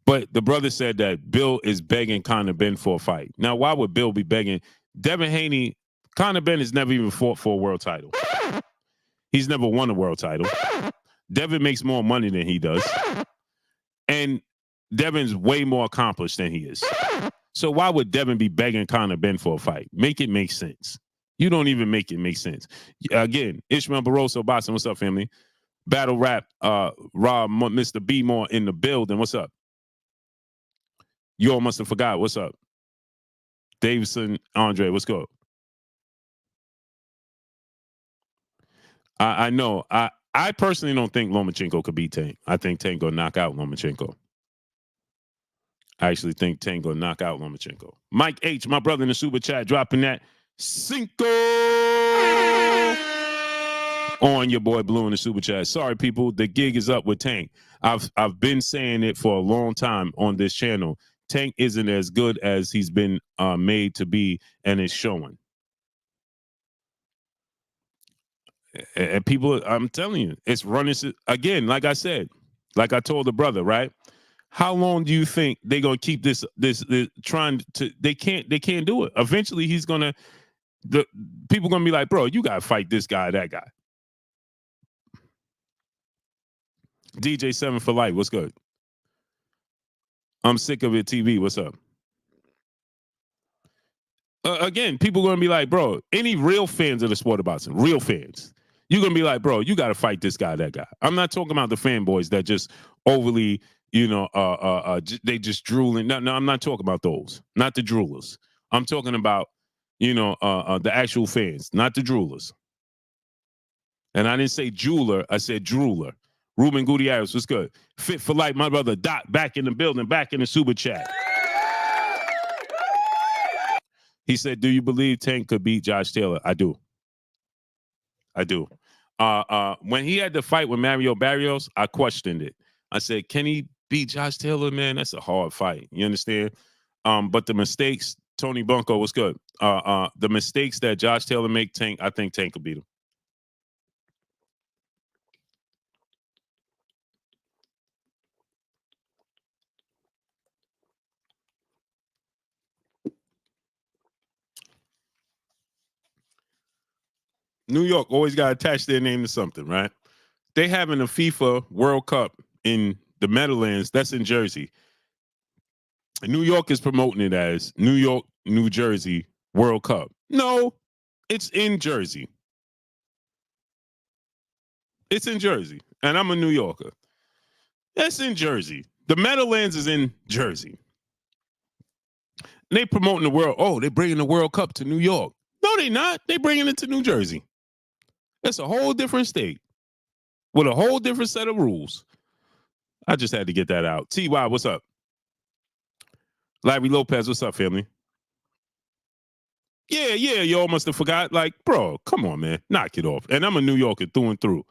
But the brother said that Bill is begging Conor Benn for a fight. Now, why would Bill be begging? Devin Haney, Conor Benn has never even fought for a world title. He's never won a world title. Devin makes more money than he does. And Devin's way more accomplished than he is. So why would Devin be begging Conor Benn for a fight? Make it make sense. You don't even make it make sense. Again, Ishmael Barroso, Boston, what's up, family? Battle Rap, Rob, Mr. B More in the building, what's up? You all must have forgot, what's up? Davidson, Andre, what's good? I know. I personally don't think Lomachenko could beat Tank. I think Tank will knock out Lomachenko. I actually think Tank gonna knock out Lomachenko. Mike H, my brother in the super chat, dropping that Cinco on your boy Blue in the super chat. Sorry, people, the gig is up with Tank. I've been saying it for a long time on this channel. Tank isn't as good as he's been made to be, and it's showing. And people, I'm telling you, it's running again. Like I said, like I told the brother, right? How long do you think they're gonna keep this trying to? They can't do it. Eventually, the people gonna be like, bro, you gotta fight this guy, that guy. DJ 7 for life, what's good? I'm sick of it. TV, what's up? Again, people gonna be like, bro, any real fans of the sport of boxing, real fans, you're gonna be like, bro, you gotta fight this guy, that guy. I'm not talking about the fanboys that just overly, they just drooling. No, I'm not talking about those, not the droolers. I'm talking about, the actual fans, not the droolers. And I didn't say jeweler, I said drooler. Ruben Gutierrez, what's good? Fit for life, my brother Dot, back in the building, back in the super chat. He said, do you believe Tank could beat Josh Taylor? I do. When he had the fight with Mario Barrios, I questioned it. I said, can he beat Josh Taylor? Man, that's a hard fight. You understand? But the mistakes, Tony Bunko, what's good? The mistakes that Josh Taylor make, Tank, I think Tank could beat him. New York always got to attach their name to something, right? They having a FIFA World Cup in the Meadowlands. That's in Jersey. New York is promoting it as New York, New Jersey World Cup. No, it's in Jersey. It's in Jersey. And I'm a New Yorker. It's in Jersey. The Meadowlands is in Jersey. And they promoting the world. Oh, they're bringing the World Cup to New York. No, they not. They bringing it to New Jersey. It's a whole different state with a whole different set of rules. I just had to get that out. TY, what's up? Larry Lopez, what's up, family? Yeah, y'all must have forgot. Like, bro, come on, man. Knock it off. And I'm a New Yorker through and through.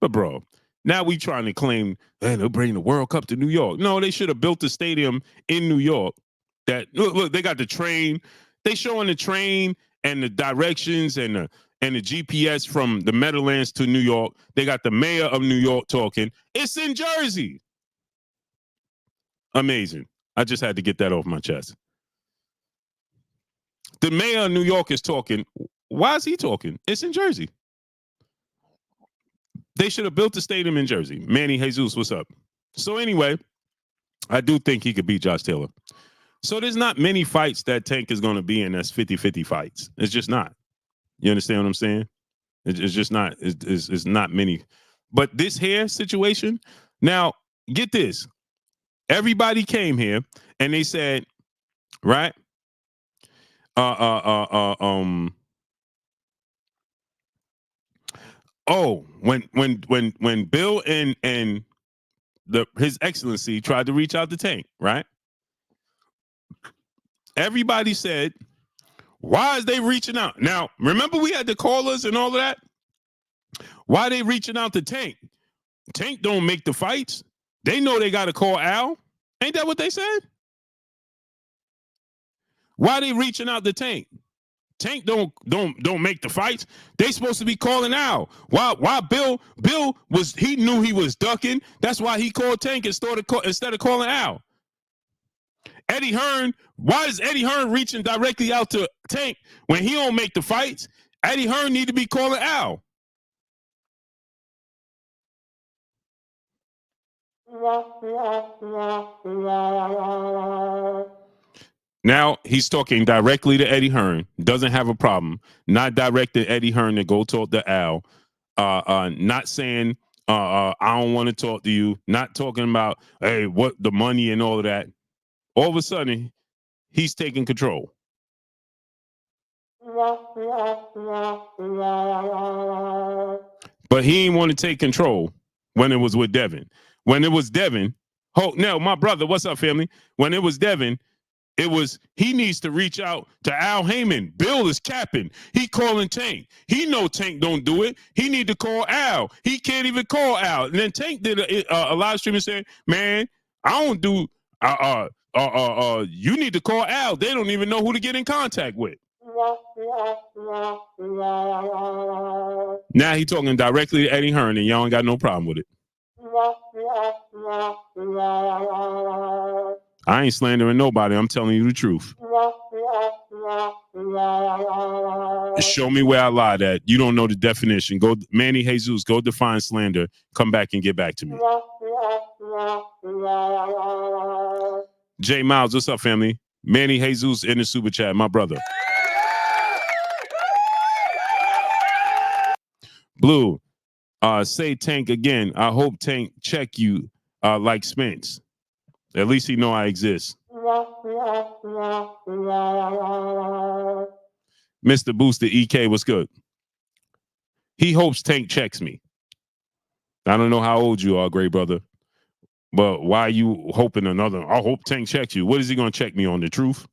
But, bro, now we trying to claim, hey, they're bringing the World Cup to New York. No, they should have built the stadium in New York. That look, they got the train. They showing the train and the directions and the GPS from the Meadowlands to New York. They got the mayor of New York talking. It's in Jersey. Amazing. I just had to get that off my chest. The mayor of New York is talking. Why is he talking? It's in Jersey. They should have built the stadium in Jersey. Manny Jesus, what's up? So anyway, I do think he could beat Josh Taylor. So there's not many fights that Tank is going to be in that's 50-50 fights. It's just not. You understand what I'm saying? It's just not. It's not many. But this here situation, now get this. Everybody came here and they said, right? Oh, when Bill and His Excellency tried to reach out to Tank, right? Everybody said, why is they reaching out? Now, remember we had the callers and all of that? Why are they reaching out to Tank? Tank don't make the fights. They know they got to call Al. Ain't that what they said? Why are they reaching out to Tank? Tank don't make the fights. They supposed to be calling Al. Why Bill he knew he was ducking. That's why he called Tank instead of calling Al. Eddie Hearn, why is Eddie Hearn reaching directly out to Tank when he don't make the fights? Eddie Hearn need to be calling Al. Now he's talking directly to Eddie Hearn. Doesn't have a problem. Not directing Eddie Hearn to go talk to Al. Not saying I don't want to talk to you. Not talking about hey what the money and all of that. All of a sudden, he's taking control. But he didn't want to take control when it was with Devin. When it was Devin, No, my brother, what's up, family? When it was Devin, it was he needs to reach out to Al Heyman. Bill is capping. He calling Tank. He know Tank don't do it. He need to call Al. He can't even call Al. And then Tank did a live stream and said, "Man, I don't do. You need to call Al. They don't even know who to get in contact with." Now he talking directly to Eddie Hearn, and y'all ain't got no problem with it. I ain't slandering nobody. I'm telling you the truth. Show me where I lied at. You don't know the definition. Go, Manny Jesus, go define slander. Come back and get back to me. Jay Miles, what's up, family? Manny Jesus in the super chat, my brother. Blue, say Tank again. I hope Tank check you like Spence. At least he know I exist. Mr. Booster EK, what's good? He hopes Tank checks me. I don't know how old you are, great brother. But why are you hoping another? I hope Tank checks you. What is he going to check me on? The truth?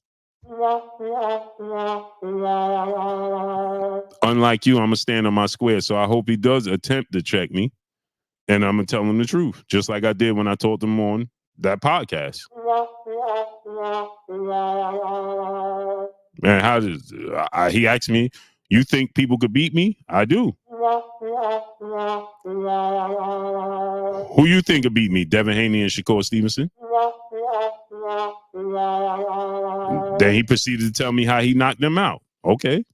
Unlike you, I'm going to stand on my square. So I hope he does attempt to check me. And I'm going to tell him the truth. Just like I did when I told him on that podcast. Man, how does he asked me, you think people could beat me? I do. Who you think could beat me? Devin Haney and Shakur Stevenson? Then he proceeded to tell me how he knocked them out. Okay.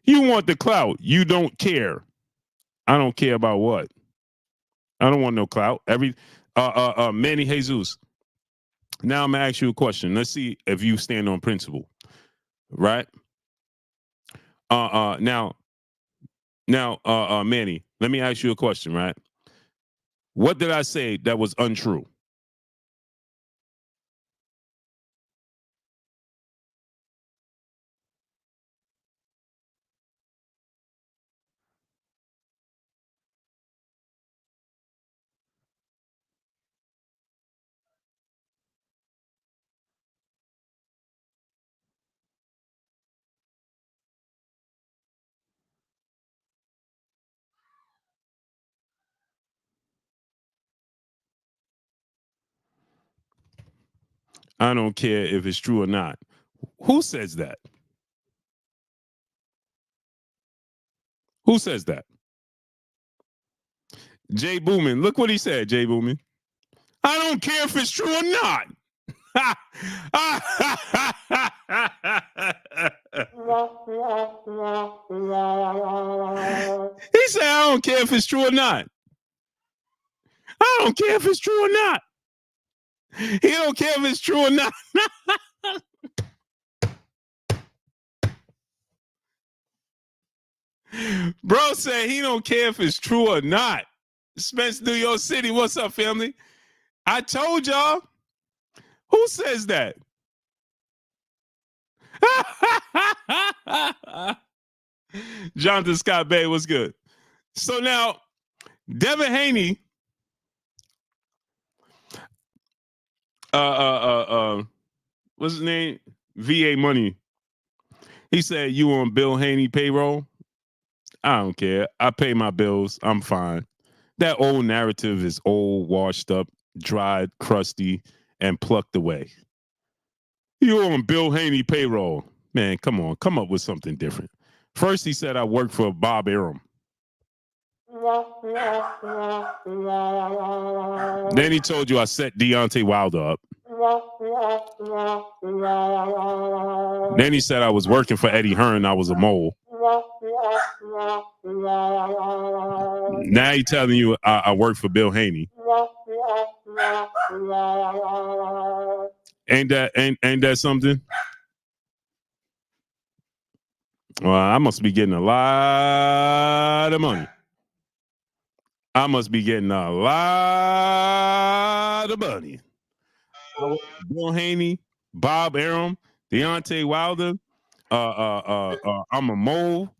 You want the clout. You don't care. I don't care about what. I don't want no clout. Manny Jesus. Now I'm gonna ask you a question. Let's see if you stand on principle. Right? Now, Manny, let me ask you a question, right? What did I say that was untrue? I don't care if it's true or not. Who says that? Who says that? Jay Boomin. Look what he said, Jay Boomin. I don't care if it's true or not. He said, I don't care if it's true or not. I don't care if it's true or not. He don't care if it's true or not. Bro said he don't care if it's true or not. Spence, New York City, what's up, family? I told y'all. Who says that? Jonathan Scott Bay, what's good? So now, Devin Haney, what's his name? VA Money. He said, you on Bill Haney payroll? I don't care. I pay my bills. I'm fine. That old narrative is old, washed up, dried, crusty, and plucked away. You on Bill Haney payroll. Man, come on. Come up with something different. First, he said I work for Bob Arum. Then he told you I set Deontay Wilder up. Then he said I was working for Eddie Hearn. I was a mole. Now he telling you I work for Bill Haney. Ain't that something? Well, I must be getting a lot of money. I must be getting a lot of money. Bill Haney, Bob Arum, Deontay Wilder. I'm a mole.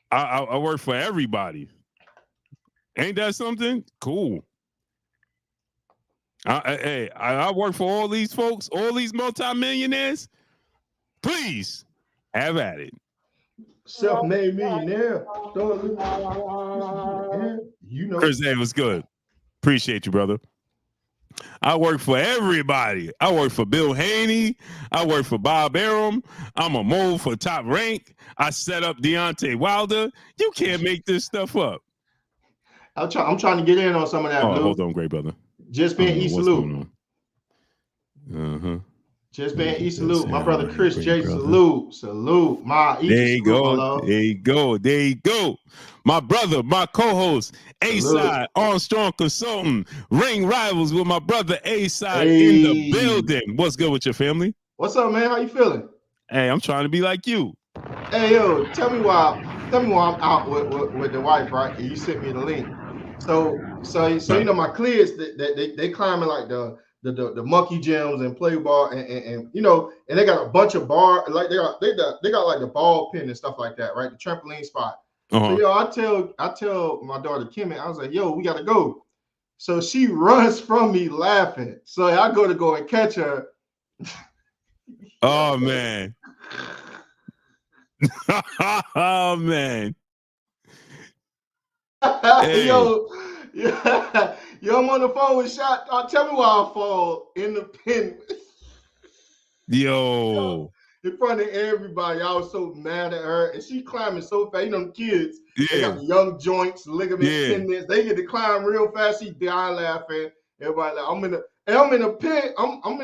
I work for everybody. Ain't that something? Cool. Hey, I work for all these folks, all these multimillionaires. Please have at it. Self-made millionaire. You know. Chris, hey, what's good? Appreciate you, brother. I work for everybody. I work for Bill Haney. I work for Bob Arum. I'm a mole for Top Rank. I set up Deontay Wilder. You can't make this stuff up. I'm trying to get in on some of that, Blue. Hold on, great brother. Just being E salute. Just being E salute. My brother Chris J salute. My E there you go. There you go. My brother, my co-host, A-Side, Armstrong Consultant, Ring Rivals with my brother A-Side in the building. What's good with your family? What's up, man? How you feeling? Hey, I'm trying to be like you. Hey, yo, tell me why I'm out with the wife, right? And you sent me the link. So you know my kids, they climbing like the monkey gyms and play ball and you know, and they got a bunch of bar, like they got like the ball pin and stuff like that, right? The trampoline spot. So yo, I tell my daughter Kimmy, I was like, yo, we gotta go. So she runs from me laughing. So I go and catch her. Oh man. Oh man. Hey. Yo, I'm on the phone with Shot. Tell me why I fall in the pin. Yo. In front of everybody, I was so mad at her, and she climbing so fast. You know, the kids, they got the young joints, ligaments, tendons. They get to climb real fast. She dying laughing. Everybody like, I'm in the pin. I'm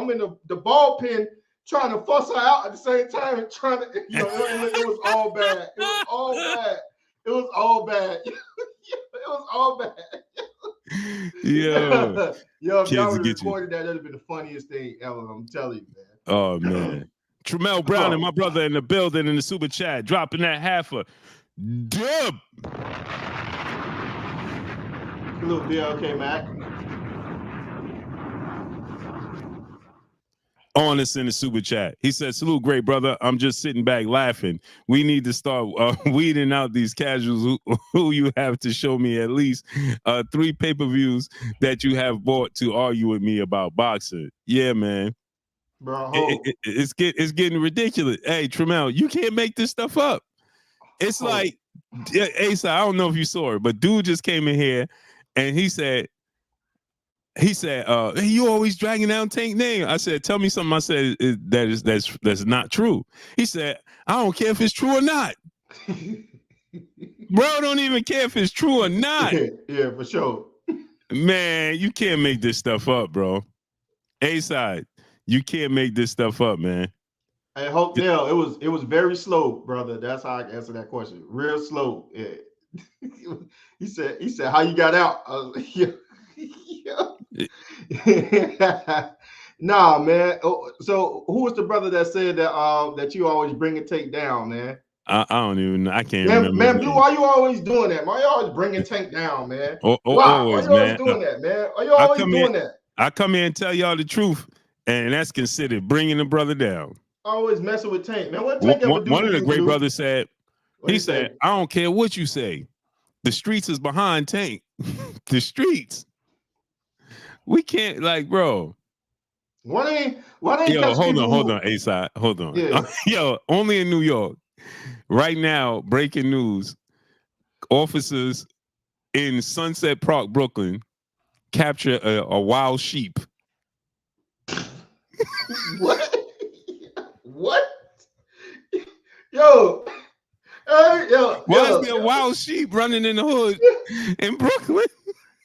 in the ball pin, trying to fuss her out at the same time, and trying to, you know, it was all bad. It was all bad. It was all bad. It was all bad. Yo, if y'all would have recorded that, that'd have been the funniest thing ever. I'm telling you, man. Oh man. Tremel Brown and my brother in the building in the super chat, dropping that half a dub. Little BLK Mac. Honest in the super chat. He said, salute, great brother. I'm just sitting back laughing. We need to start weeding out these casuals who you have to show me at least 3 pay-per-views that you have bought to argue with me about boxing. Yeah, man. Bro, it's getting ridiculous. Hey, Tremel, you can't make this stuff up. It's like, Asa, I don't know if you saw it, but dude just came in here and he said, hey, you always dragging down Tank name. I said, tell me something. I said that's not true. He said, I don't care if it's true or not. Bro, don't even care if it's true or not. Yeah, for sure. Man, you can't make this stuff up, bro. A-Side, you can't make this stuff up, man. Hey, Hope Dale, it was very slow, brother. That's how I answer that question. Real slow. Yeah. He said, how you got out? I was like, yeah. Nah, man. So who was the brother that said that you always bring and take down, man? I don't even know. I can't remember. Man, Blue, why you always doing that? Why you always bringing Tank down, man? Why you always doing that, man? Why you always doing that? I come here and tell y'all the truth, and that's considered bringing the brother down. Always messing with Tank, man. What Tank ever do? One of the great brothers said, he said, I don't care what you say. The streets is behind Tank. The streets. We can't, like, bro. Why ain't hold on, A-Side. Hold on. Yeah. Yo, only in New York. Right now, breaking news. Officers in Sunset Park, Brooklyn, capture a wild sheep. What? What? Yo. Why is there a wild sheep running in the hood in Brooklyn?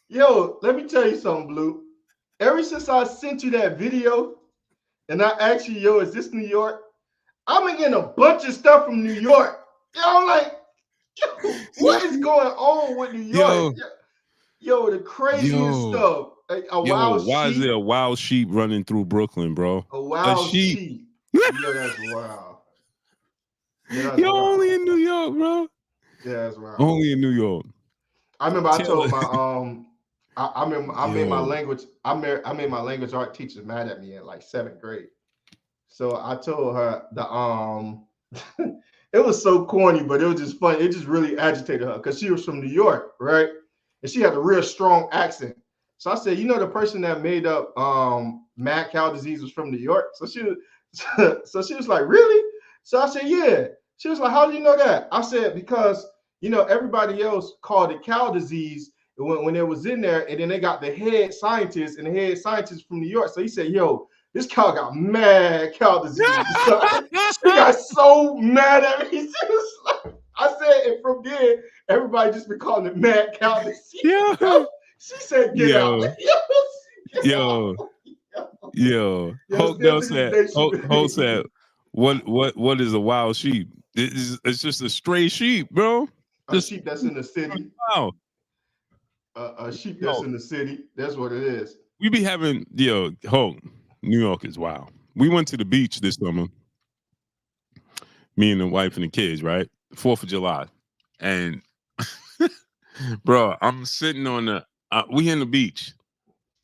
Yo, let me tell you something, Blue. Ever since I sent you that video and I asked you, yo, is this New York? I've been getting a bunch of stuff from New York. Yo, I'm like, yo, what is going on with New York? Yo, the craziest stuff. Why is there a wild sheep running through Brooklyn, bro? A wild sheep. Yo, that's wild. You're only in New York, bro. Yeah, that's wild. Only in New York. I remember I told my I made my language art teacher mad at me in like 7th grade. So I told her it was so corny, but it was just funny. It just really agitated her because she was from New York, right? And she had a real strong accent. So I said, you know, the person that made up mad cow disease was from New York. So she was like, really? So I said, yeah. She was like, how do you know that? I said, because you know everybody else called it cow disease when it was in there, and then they got the head scientist, and the head scientist from New York. So he said, yo, this cow got mad cow disease. So she got so mad at me. I said, and from there, everybody just been calling it mad cow disease. Yeah. She said, get out. Yo. Hope Dell said, Hope said, what is a wild sheep? It's just a stray sheep, bro. A sheep that's in the city. Wow. A sheep that's in the city. That's what it is. We be having, Hope, New York is wild. We went to the beach this summer. Me and the wife and the kids, right? 4th of July. And bro, I'm sitting on the we in the beach.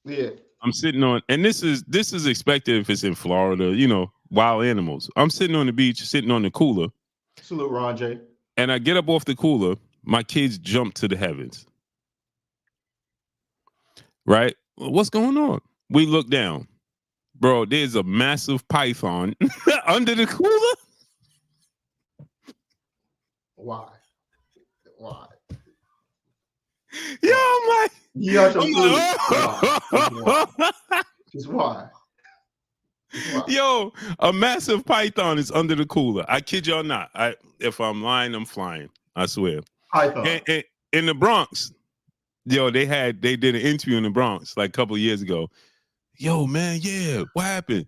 Yeah. I'm sitting on, and this is expected if it's in Florida, you know, wild animals. I'm sitting on the beach, sitting on the cooler. Salute, Ron J. And I get up off the cooler, my kids jump to the heavens. Right? What's going on? We look down. Bro, there's a massive python under the cooler. Why? Why? Yeah, I'm like, Just why? Yo, a massive python is under the cooler. I kid y'all not. If I'm lying, I'm flying. I swear. Python. And in the Bronx, yo, they did an interview in the Bronx like a couple of years ago. Yo, man, yeah, what happened?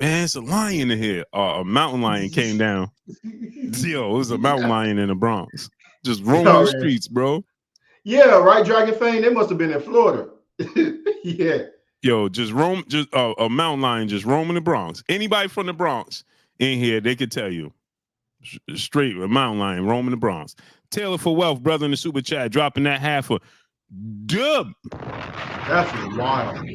Man, it's a lion in here. A mountain lion came down. Yo, it was a mountain lion in the Bronx. Just roaming the streets, bro. Yeah, right, Dragon Fang. They must have been in Florida. Yeah. Yo, a mountain lion just roaming the Bronx. Anybody from the Bronx in here, they could tell you. Straight, a mountain lion roaming the Bronx. Taylor for Wealth, brother in the super chat, dropping that half a dub. That's wild.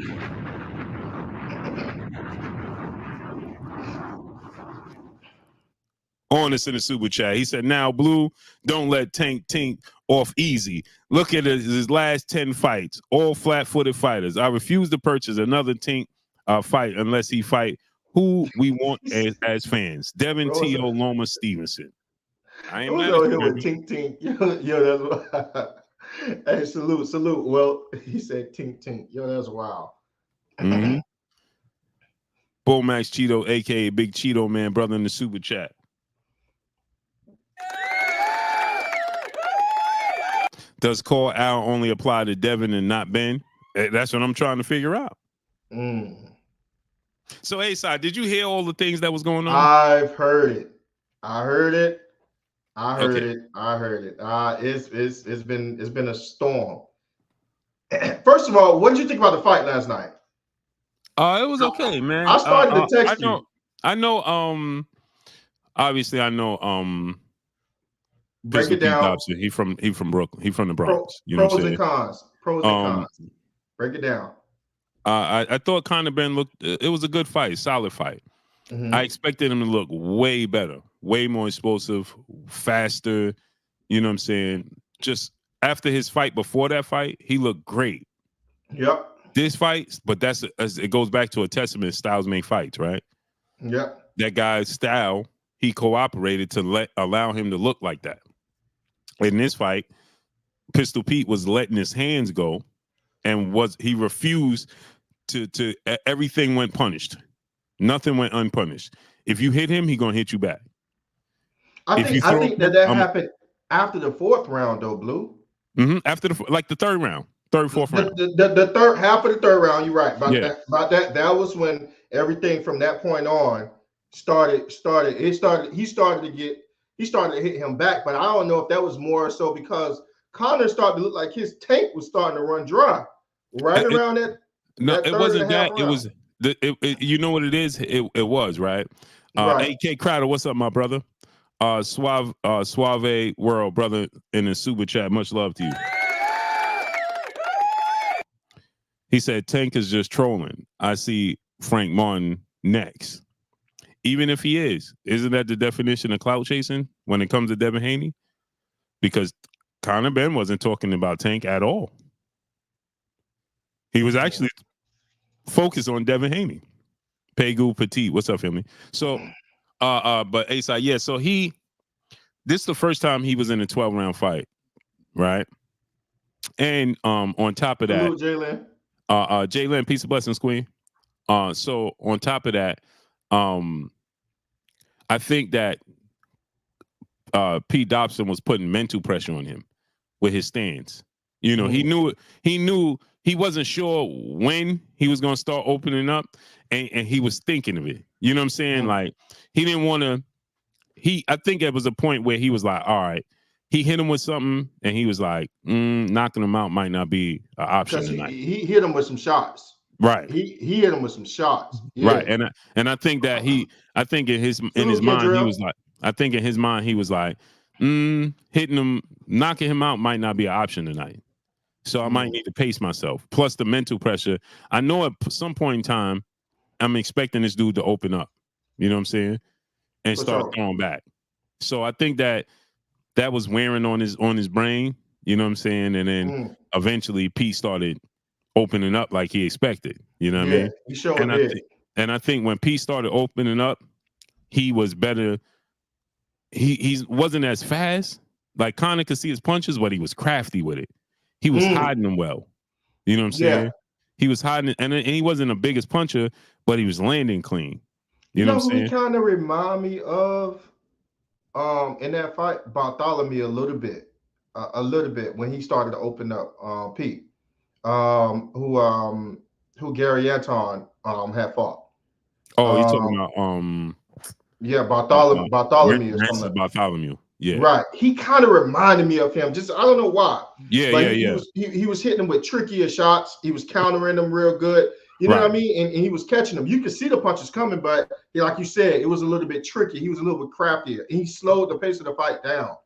Honest in the super chat. He said, now, Blue, don't let Tank Tink off easy. Look at his last 10 fights, all flat-footed fighters. I refuse to purchase another Tink fight unless he fight who we want as fans. Devin T.O. Loma Stevenson. I ain't mad at you. With Tink Tink. Yo, that's what. Hey, salute. Well, he said Tink Tink. Yo, that's wild. Mm-hmm. Bull Max Cheeto, a.k.a. Big Cheeto Man, brother in the super chat. Does call out only apply to Devin and not Ben? That's what I'm trying to figure out. So, A-Side, did you hear all the things that was going on? I've heard it. I heard it. It's been a storm. First of all, what did you think about the fight last night? It was okay, man. I started to text you. I know. Obviously, I know. Break it down. Dobson. He from Brooklyn. He from the Bronx. Pros and cons. Break it down. I thought Conor Benn looked. It was a good fight, solid fight. Mm-hmm. I expected him to look way better, way more explosive, faster. You know what I'm saying? Just after his fight, before that fight, he looked great. Yep. This fight, but it goes back to a testament. Styles make fights, right? Yep. That guy's style, he cooperated to allow him to look like that. In this fight, Pistol Pete was letting his hands go, and he refused to everything went punished. Nothing went unpunished. If you hit him, he gonna hit you back. I think that happened after the 4th round, though, Blue. Mm-hmm. After the third round, fourth round. The third half of the third round, you're right. That was when everything from that point on started. He started to hit him back, but I don't know if that was more so because Conor started to look like his tank was starting to run dry. Around that. No, it wasn't that. It was you know what it is? It was right. AK Crowder, what's up, my brother? Suave World, brother in the super chat. Much love to you. He said Tank is just trolling. I see Frank Martin next. Even if he isn't that the definition of clout chasing when it comes to Devin Haney? Because Conor Benn wasn't talking about Tank at all. He was actually focused on Devin Haney. Pegu Petit. What's up, Philly? So, but A-Side, yeah. So this is the first time he was in a 12-round fight, right? And on top of that, Jalen. Jalen, peace of blessings, Queen. So on top of that, I think that Pete Dobson was putting mental pressure on him with his stance. You know, he knew he wasn't sure when he was going to start opening up, and he was thinking of it. You know what I'm saying? Like, he didn't want to. I think it was a point where he was like, all right. He hit him with something, and he was like, knocking him out might not be an option tonight. He hit him with some shots. Right. He hit him with some shots. Yeah. Right. And I think that I think in his mind, he was like, I think in his mind, he was like, hitting him, knocking him out might not be an option tonight. So I might need to pace myself. Plus the mental pressure. I know at some point in time, I'm expecting this dude to open up. You know what I'm saying? And start throwing back. So I think that was wearing on his brain. You know what I'm saying? And then eventually Pete started opening up like he expected. You know what I mean? He sure did. And I think when Pete started opening up, he was better. He wasn't as fast. Like, Conor could see his punches, but he was crafty with it. He was hiding them well. You know what I'm saying? He was hiding, and he wasn't the biggest puncher, but he was landing clean. You know what I'm saying? He kind of remind me of in that fight, Bartholomew a little bit when he started to open up Pete, who Gary Anton had fought. Oh, you're talking about Bartholomew. Bartholomew. Yeah. Right. He kind of reminded me of him. Just, I don't know why. Yeah. He was hitting him with trickier shots. He was countering them real good. You know what I mean? And he was catching them. You could see the punches coming, but like you said, it was a little bit tricky. He was a little bit craftier. He slowed the pace of the fight down.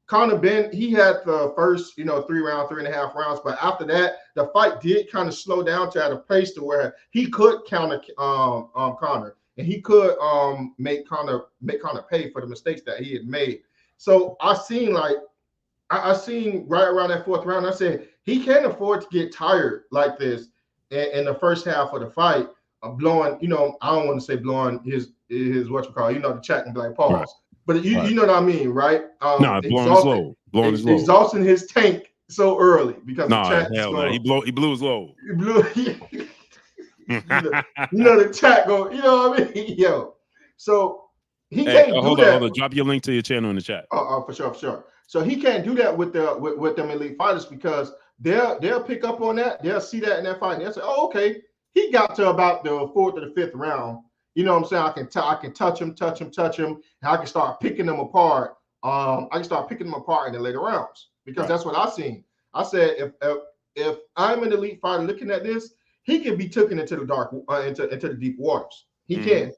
Conor Benn, he had the first, 3.5 rounds, but after that, the fight did kind of slow down to at a pace to where he could counter Conor. And he could make Conor pay for the mistakes that he had made. So I seen right around that fourth round, I said he can't afford to get tired like this in the first half of the fight, blowing. I don't want to say blowing his the chat and be like pause, but you know what I mean, right? Blowing his load, exhausting his tank so early because the chat he blew his load. He blew. The chat go, what I mean? Yo. So he can't do that. Hold on. Drop your link to your channel in the chat. For sure. So he can't do that with them elite fighters because they'll pick up on that. They'll see that in that fight and they'll say, oh, okay, he got to about the fourth or the fifth round. You know what I'm saying? I can touch him, and I can start picking them apart. I can start picking them apart in the later rounds because that's what I seen. I said if I'm an elite fighter looking at this, he can be taken into the dark, into the deep waters. He can,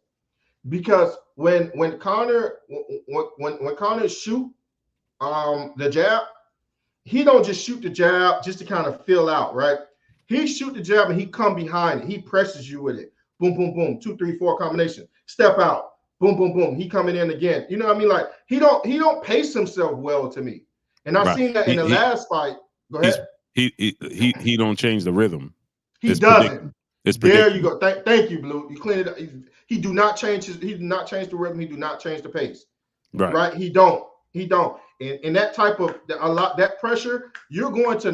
because when Conor shoot the jab, he don't just shoot the jab just to kind of fill out, right? He shoot the jab and he come behind it. He presses you with it. Boom, boom, boom. 2, 3, 4 combination. Step out. Boom, boom, boom. He coming in again. You know what I mean? Like he don't pace himself well to me. And I've seen that in the last fight. Go ahead. He don't change the rhythm. He doesn't. There you go. Thank you, Blue. You cleaned it up. He do not change the rhythm. He do not change the pace. Right? He don't. And that type of that pressure, you're going to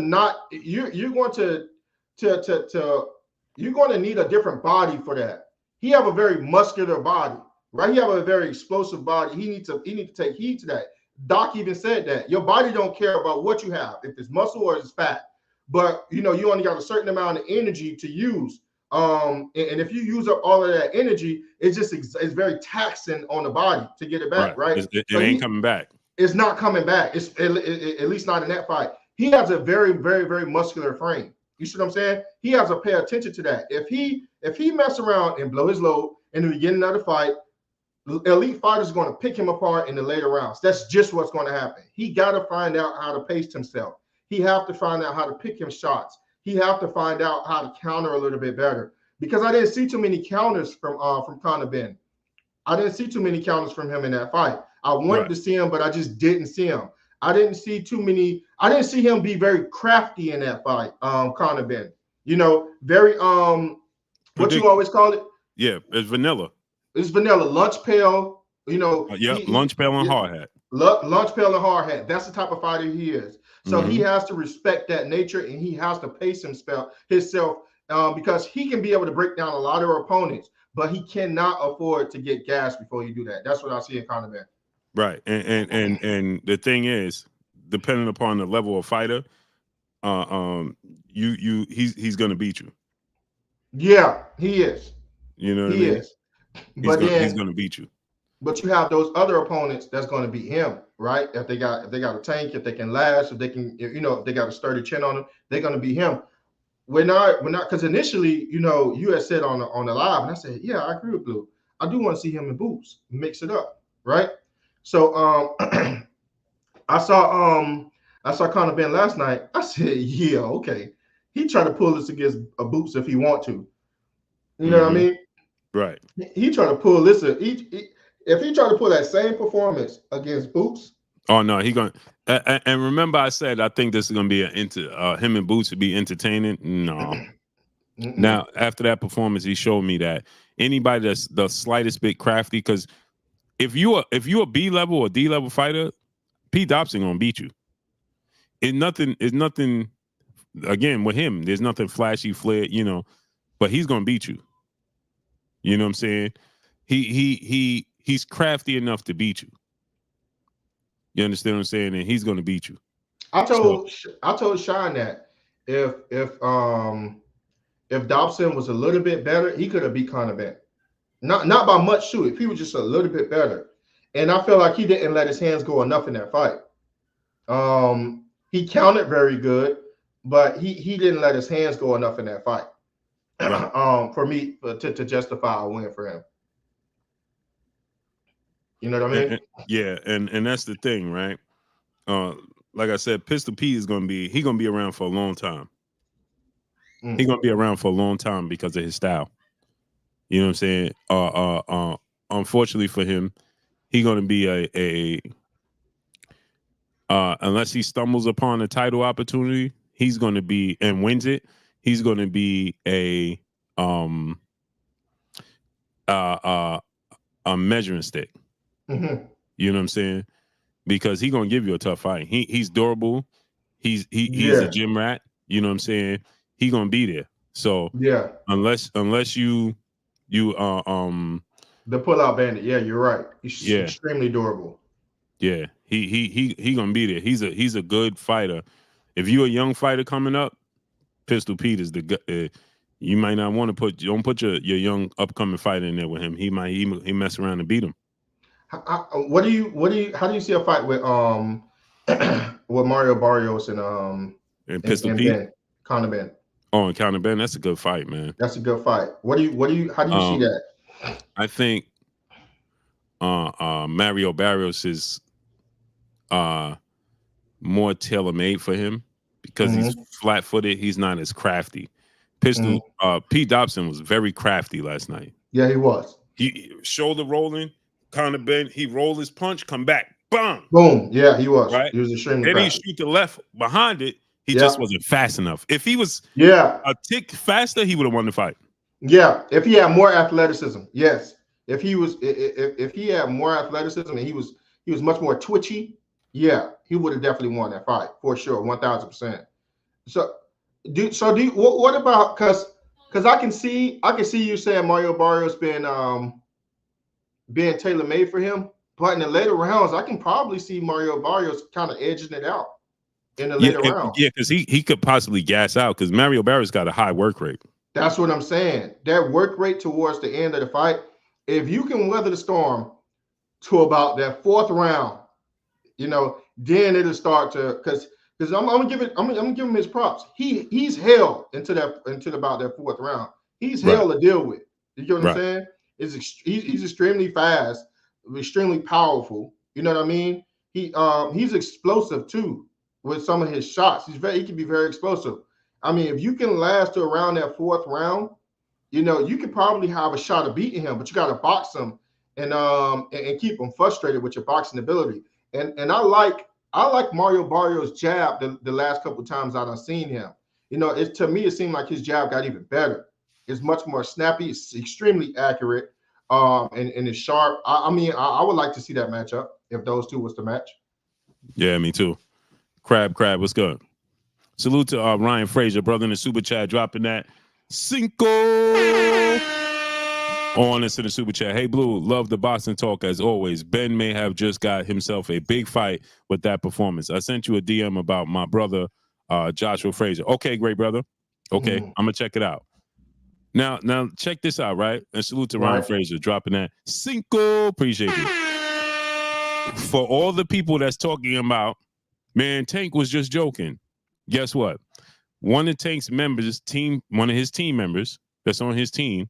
need a different body for that. He have a very muscular body, right? He have a very explosive body. He needs to take heed to that. Doc even said that your body don't care about what you have, if it's muscle or it's fat. But you only got a certain amount of energy to use. And if you use up all of that energy, it's very taxing on the body to get it back, right? It ain't coming back. It's not coming back. It's at least not in that fight. He has a very, very, very muscular frame. You see what I'm saying? He has to pay attention to that. If he mess around and blow his load in the beginning of the fight, elite fighters are going to pick him apart in the later rounds. That's just what's going to happen. He got to find out how to pace himself. He have to find out how to pick him shots. He have to find out how to counter a little bit better. Because I didn't see too many counters from Conor Benn. I didn't see too many counters from him in that fight. I wanted to see him, but I just didn't see him. I didn't see him be very crafty in that fight, Conor Benn. You know, very what you always call it? Yeah, it's vanilla. It's vanilla, lunch pail. You know, Yep, lunch pail and hard hat. Lunch pail and hard hat. That's the type of fighter he is. So he Mm-hmm. has to respect that nature, and he has to pace himself because he can be able to break down a lot of opponents, but he cannot afford to get gas before you do that. That's what I see in Conor Benn. Right, and the thing is, depending upon the level of fighter, he's gonna beat you. Yeah, he is. You know what He I mean? is. But He's then, gonna beat you. but you have those other opponents that's going to beat him, right? If they got a tank, if they can last, if they can, if they got a sturdy chin on them, they're going to beat him. We're not because initially, you had said on the live, and I said, yeah, I agree with Blue. I do want to see him in boots, mix it up, right? So I saw Conor Benn last night. I said, yeah, okay. He tried to pull this against a boots if he want to. You know what I mean? Right. He tried to pull this. If he tried to pull that same performance against Boots. Oh no, he gonna. And remember, I said I think this is gonna be him and Boots would be entertaining. No. Now after that performance, he showed me that anybody that's the slightest bit crafty, because if you a B level or D level fighter, Pete Dobson gonna beat you. It's nothing. Again, with him, there's nothing flashy, flair, but he's gonna beat you. You know what I'm saying? He's crafty enough to beat you. You understand what I'm saying? And he's gonna beat you. I told Sean that if Dobson was a little bit better, he could have beat Conor Benn. Not by much too. If he was just a little bit better, and I feel like he didn't let his hands go enough in that fight. He counted very good, but he didn't let his hands go enough in that fight. Right. For me to justify a win for him. You know what I mean? And that's the thing, right? Like I said, Pistol Pete is gonna be around for a long time. He's gonna be around for a long time because of his style. You know what I'm saying? Unfortunately for him, he's gonna be unless he stumbles upon a title opportunity, he's gonna be and wins it. He's gonna be a measuring stick. Mm-hmm. You know what I'm saying? Because he's gonna give you a tough fight. He's durable. He's a gym rat. You know what I'm saying? He's gonna be there. So yeah, unless you the pull-out bandit. Yeah, you're right. He's extremely durable. Yeah, he gonna be there. He's a good fighter. If you're a young fighter coming up, Pistol Pete is the you might not want to don't put your young upcoming fighter in there with him. He mess around and beat him. How do you see a fight with with Mario Barrios and Pistol Pete? Ben, Conor Benn? Oh, and Conor Benn, that's a good fight, man. That's a good fight. How do you see that? I think Mario Barrios is more tailor-made for him because he's flat-footed. He's not as crafty. Pete Dobson was very crafty last night. Yeah, he was. He shoulder rolling, Conor Benn, he rolled his punch, come back, boom. Boom. Yeah, he was. Right? He was extremely Then crafty. he shoot the left behind it. He just wasn't fast enough. If he was a tick faster, he would have won the fight. Yeah, if he had more athleticism, yes. If he had more athleticism and he was much more twitchy, yeah, he would have definitely won that fight for sure, 1000%. What about because I can see you saying Mario Barrios being tailor-made for him, but in the later rounds, I can probably see Mario Barrios kind of edging it out in the later rounds. Yeah, because he could possibly gas out because Mario Barrios got a high work rate. That's what I'm saying. That work rate towards the end of the fight, if you can weather the storm to about that fourth round, then it'll start to because I'm gonna give him his props. He's hell until about that fourth round. He's hell to deal with. You know what I'm saying? He's extremely fast, extremely powerful. You know what I mean? He's explosive too with some of his shots. He can be very explosive. I mean, if you can last to around that fourth round, you could probably have a shot of beating him, but you got to box him and keep him frustrated with your boxing ability. And I like Mario Barrios' jab the last couple of times I've seen him. to me it seemed like his jab got even better. It's much more snappy. It's extremely accurate. And it's sharp. I mean, I would like to see that matchup if those two was to match. Yeah, me too. Crab, what's good? Salute to Ryan Frazier, brother in the super chat, dropping that Cinco on us in the super chat. Hey, Blue, love the boxing talk as always. Ben may have just got himself a big fight with that performance. I sent you a DM about my brother, Joshua Frazier. Okay, great brother. Okay, I'm gonna check it out. Now check this out, right? And salute to Ryan Frazier, dropping that Cinco. Appreciate you. For all the people that's talking about, man, Tank was just joking. Guess what? One of Tank's members, one of his team members that's on his team,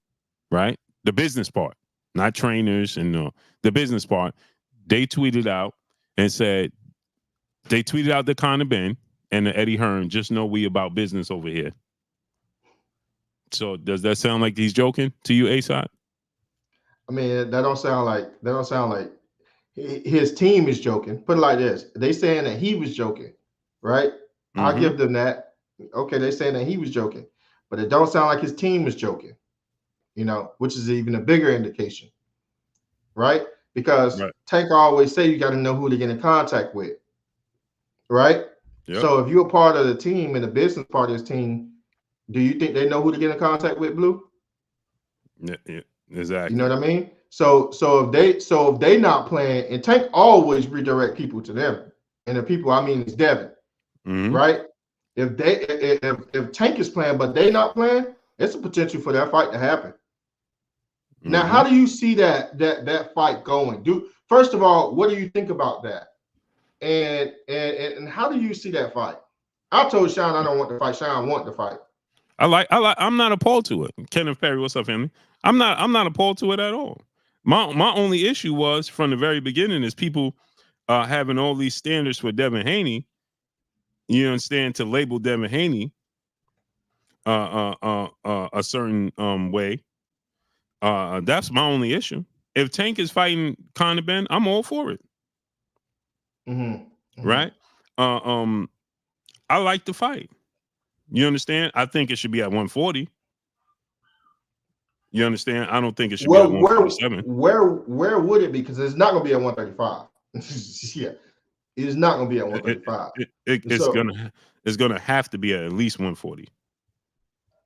right? The business part, not trainers and the business part, they tweeted out and said, they tweeted out the Conor Benn and the Eddie Hearn, just know we about business over here. So does that sound like he's joking to you, A-Side? I mean, that don't sound like his team is joking. Put it like this. They saying that he was joking, right? I'll give them that. Okay, they saying that he was joking, but it don't sound like his team was joking, which is even a bigger indication, right? Because Tank always say you got to know who to get in contact with, right? Yep. So if you're a part of the team and the business part of his team, do you think they know who to get in contact with, Blue? Yeah, exactly. You know what I mean? So if they not playing, and Tank always redirect people to them, and the people I mean is Devin, right? If Tank is playing but they not playing, it's a potential for that fight to happen. Now, how do you see that fight going? First of all, what do you think about that? And how do you see that fight? I told Sean I don't want to fight. Sean want to fight. I'm not appalled to it. Kenneth Perry, what's up, family? I'm not appalled to it at all. My only issue was from the very beginning is people having all these standards for Devin Haney. You understand, to label Devin Haney a certain way. That's my only issue. If Tank is fighting Conor Benn, I'm all for it. Right? I like the fight. You understand? I think it should be at 140. You understand? I don't think it should be at 147. Where would it be? Because it's not going to be at 135. Yeah, it's not going to be at 135. It's gonna have to be at least 140.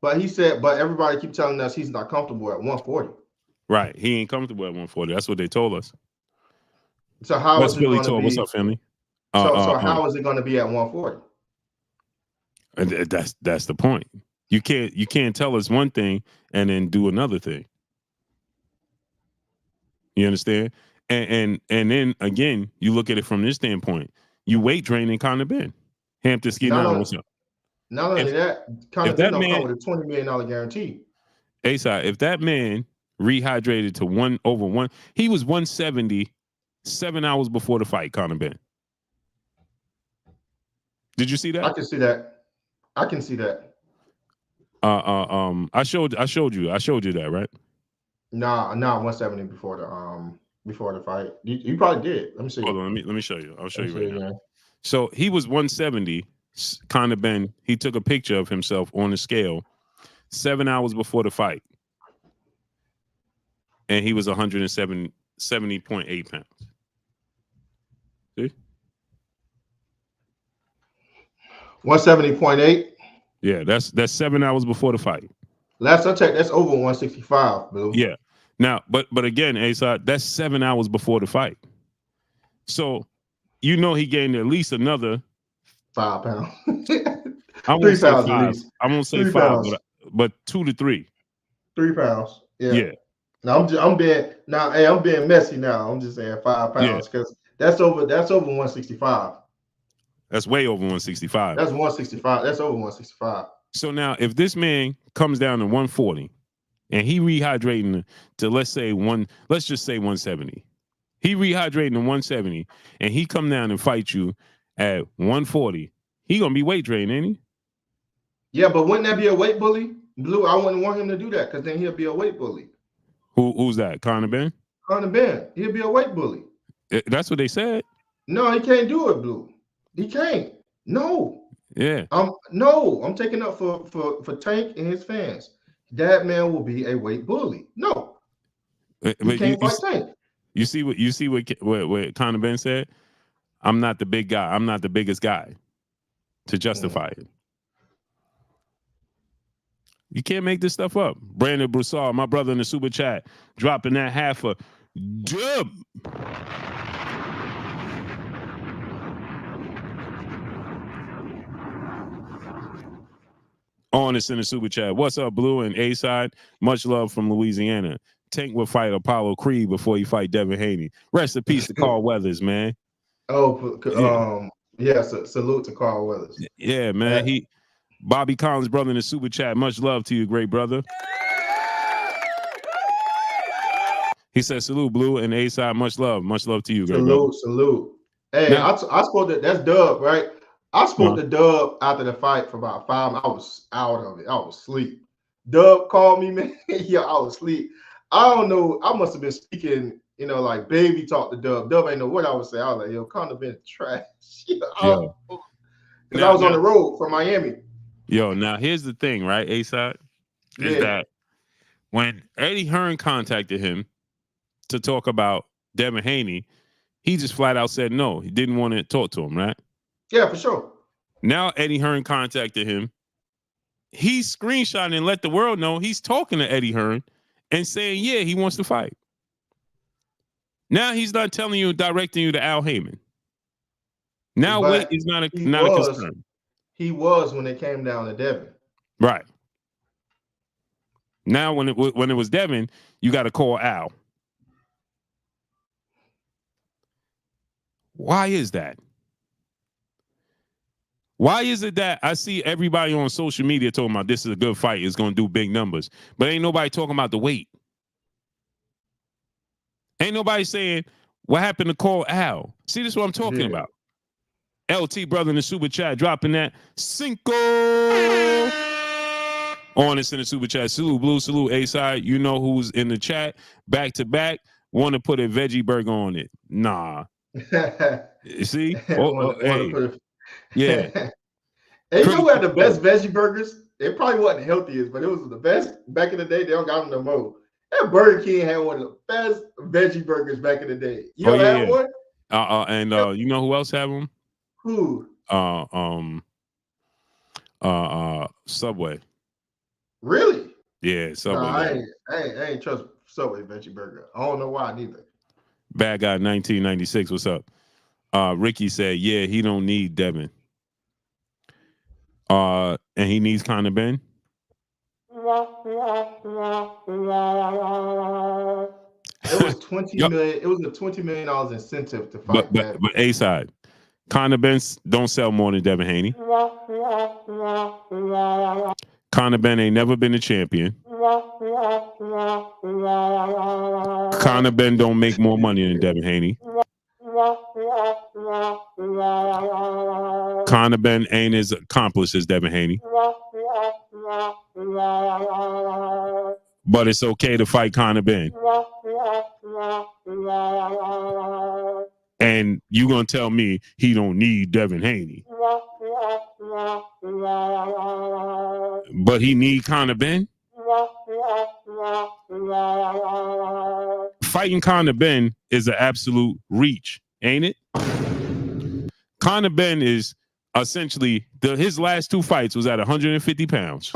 But everybody keep telling us he's not comfortable at 140. Right, he ain't comfortable at 140. That's what they told us. So how is it going to be? What's up, family? So how is it going to be at 140? And that's the point. You can't tell us one thing and then do another thing. You understand? And then again, you look at it from this standpoint. You weight training Conor Benn. Hampton Ski now, what's up? Not only that, Conor Benn don't come with a $20 million guarantee. A-Side, if that man rehydrated to 1/1, he was 170 7 hours before the fight, Conor Benn. Did you see that? I can see that. I showed you that, right? Nah, 170 before the fight. You probably did. Let me see. Hold on, let me show you. I'll show you right now. So he was 170. Conor Benn, he took a picture of himself on the scale 7 hours before the fight, and he was 170.8 pounds. See? 170.8. Yeah, that's 7 hours before the fight. Last I checked, that's over 165, Blue. Yeah. Now, but again, A-Side, that's 7 hours before the fight. So, he gained at least another 5 pounds. I won't say 5. At least. I won't say 5, but 2 to 3. 3 pounds. Yeah. Now I'm being messy now. I'm just saying 5 pounds because that's over 165. That's way over 165. That's 165. That's over 165. So now, if this man comes down to 140 and he rehydrating to let's just say 170, he rehydrating to 170 and he come down and fight you at 140, he gonna be weight drained, ain't he? Yeah, but wouldn't that be a weight bully, Blue? I wouldn't want him to do that because then he'll be a weight bully. Who's that? Conor Benn? Conor Benn. He'll be a weight bully. That's what they said. No, he can't do it, Blue. He can't. No. Yeah. I'm taking up for Tank and his fans. That man will be a weight bully. No, he But can't fight Tank. you see what Conor Benn said? I'm not the big guy. I'm not the biggest guy to justify it. You can't make this stuff up. Brandon Broussard, my brother in the super chat, dropping that half a dub. Honest in the super chat. What's up, Blue and A side? Much love from Louisiana. Tank will fight Apollo Creed before he fight Devin Haney. Rest in peace to Carl Weathers, man. Salute to Carl Weathers. Yeah, man. Bobby Collins, brother in the super chat. Much love to you, great brother. He said, salute, Blue and A side. Much love to you, great brother. Salute. Hey, I spoke to that's Dub, right? I spoke to Dub after the fight for about 5 minutes. I was out of it. I was asleep. Dub called me, man. Yeah, I was asleep. I don't know. I must have been speaking, like baby talk to Dub. Dub ain't know what I was saying. I was like, yo, Conor Benn trash. Because I was on the road from Miami. Yo, now here's the thing, right, A-Side? Is that when Eddie Hearn contacted him to talk about Devin Haney, he just flat out said no. He didn't want to talk to him, right? Yeah, for sure. Now Eddie Hearn contacted him. He screenshot and let the world know he's talking to Eddie Hearn and saying, yeah, he wants to fight. Now he's not telling you, directing you to Al Heyman. Now weight is not a concern. He was when it came down to Devin. Right. Now when it was Devin, you got to call Al. Why is that? Why is it that I see everybody on social media talking about this is a good fight, it's going to do big numbers, but ain't nobody talking about the weight? Ain't nobody saying what happened to call Al. See, this is what I'm talking about. LT brother in the super chat dropping that Cinco. Honest in the super chat. Salute, Blue. Salute, A-Side. You know who's in the chat. Back to back. Want to put a veggie burger on it. Nah. See? Yeah. Hey, you know who had the best veggie burgers? It probably wasn't the healthiest, but it was the best back in the day. They don't got them no more. That Burger King had one of the best veggie burgers back in the day. You ever had one? You know who else had them? Who? Subway. Really? Yeah, Subway. No, I ain't trust Subway veggie burger. I don't know why neither. Bad guy 1996. What's up? Ricky said, yeah, he don't need Devin. And he needs Conor Benn. It was $20 million. It was a $20 million incentive to fight that. But A-Side, Conor Benn don't sell more than Devin Haney. Conor Benn ain't never been a champion. Conor Benn don't make more money than Devin Haney. Conor Benn ain't as accomplished as Devin Haney. But it's okay to fight Conor Benn. And you gonna tell me he don't need Devin Haney. But he need Conor Benn? Fighting Conor Benn is an absolute reach, ain't it? Conor Benn is essentially, his last 2 fights was at 150 pounds.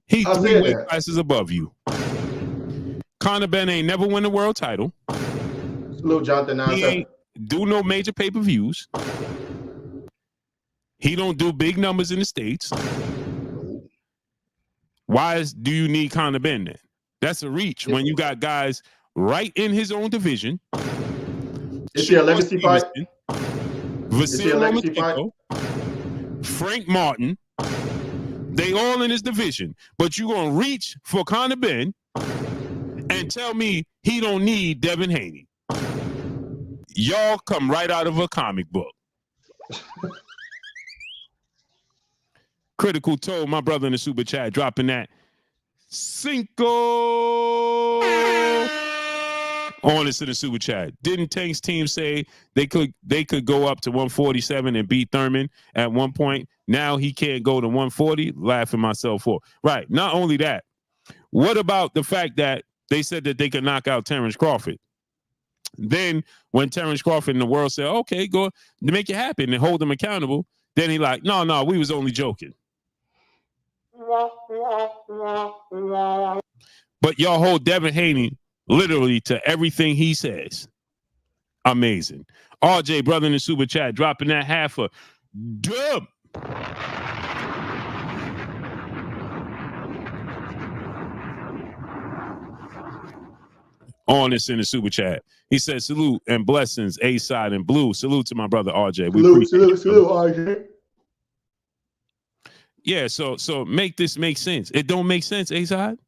He 3 weight classes above you. Conor Benn ain't never win a world title. Little Jonathan, he ain't do no major pay-per-views. He don't do big numbers in the States. Why do you need Conor Benn then? That's a reach when you got guys right in his own division. Is he a legacy fight? Frank Martin. They all in his division. But you gonna reach for Conor Benn and tell me he don't need Devin Haney. Y'all come right out of a comic book. Critical Toe, my brother in the super chat, dropping that Cinco. Honest in the super chat. Didn't Tank's team say they could go up to 147 and beat Thurman at one point? Now he can't go to 140. Laughing myself for. Right. Not only that. What about the fact that they said that they could knock out Terrence Crawford? Then when Terrence Crawford in the world said, "Okay, go to make it happen and hold him accountable," then he like, "No, we was only joking." But y'all hold Devin Haney literally to everything he says. Amazing. RJ, brother in the super chat, dropping that half a dub. Honest in the super chat. He said, salute and blessings, A-side and blue. Salute to my brother RJ. Salute, RJ. Yeah, so make this make sense. It don't make sense, A-side?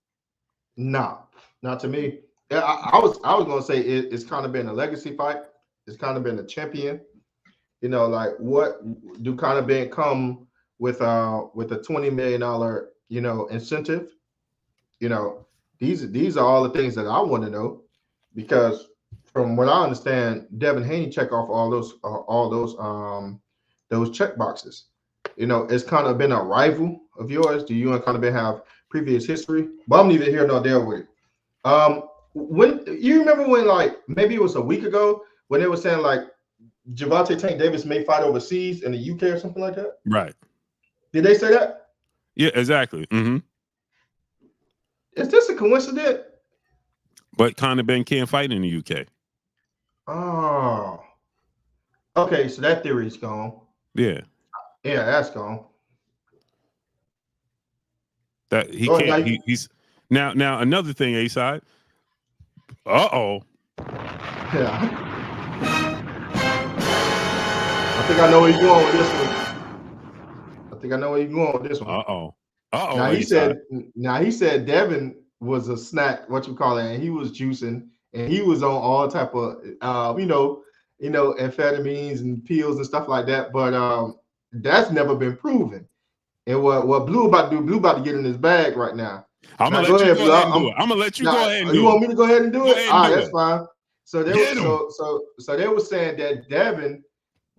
Nah, not to me. I was gonna say it's kind of been a legacy fight. It's kind of been a champion. You know, like what do Conor Benn come with a $20 million incentive? You know, these are all the things that I want to know, because from what I understand, Devin Haney check off all those check boxes. You know, it's kind of been a rival of yours. Do you and Conor Benn have previous history? But I'm neither here nor there with it. When you remember when, like, maybe it was a week ago when they were saying like Gervonta Tank Davis may fight overseas in the UK or something like that? Right. Did they say that? Yeah, exactly. Mm-hmm. Is this a coincidence? But Conor Benn can't fight in the UK. Oh. Okay, so that theory's gone. Yeah. Yeah, that's gone. That he can't. He's now another thing, A-side. Uh-oh. Yeah. I think I know where you're going with this one. Uh-oh. Now he said Devin was a snack, what you call it, and he was juicing, and he was on all type of amphetamines and pills and stuff like that. But that's never been proven. And what Blue about to do? Blue about to get in his bag right now. I'm gonna let you go ahead and do it. I'm gonna let you go ahead and do it. You want me to go ahead and do it? All right, that's fine. So they were saying that Devin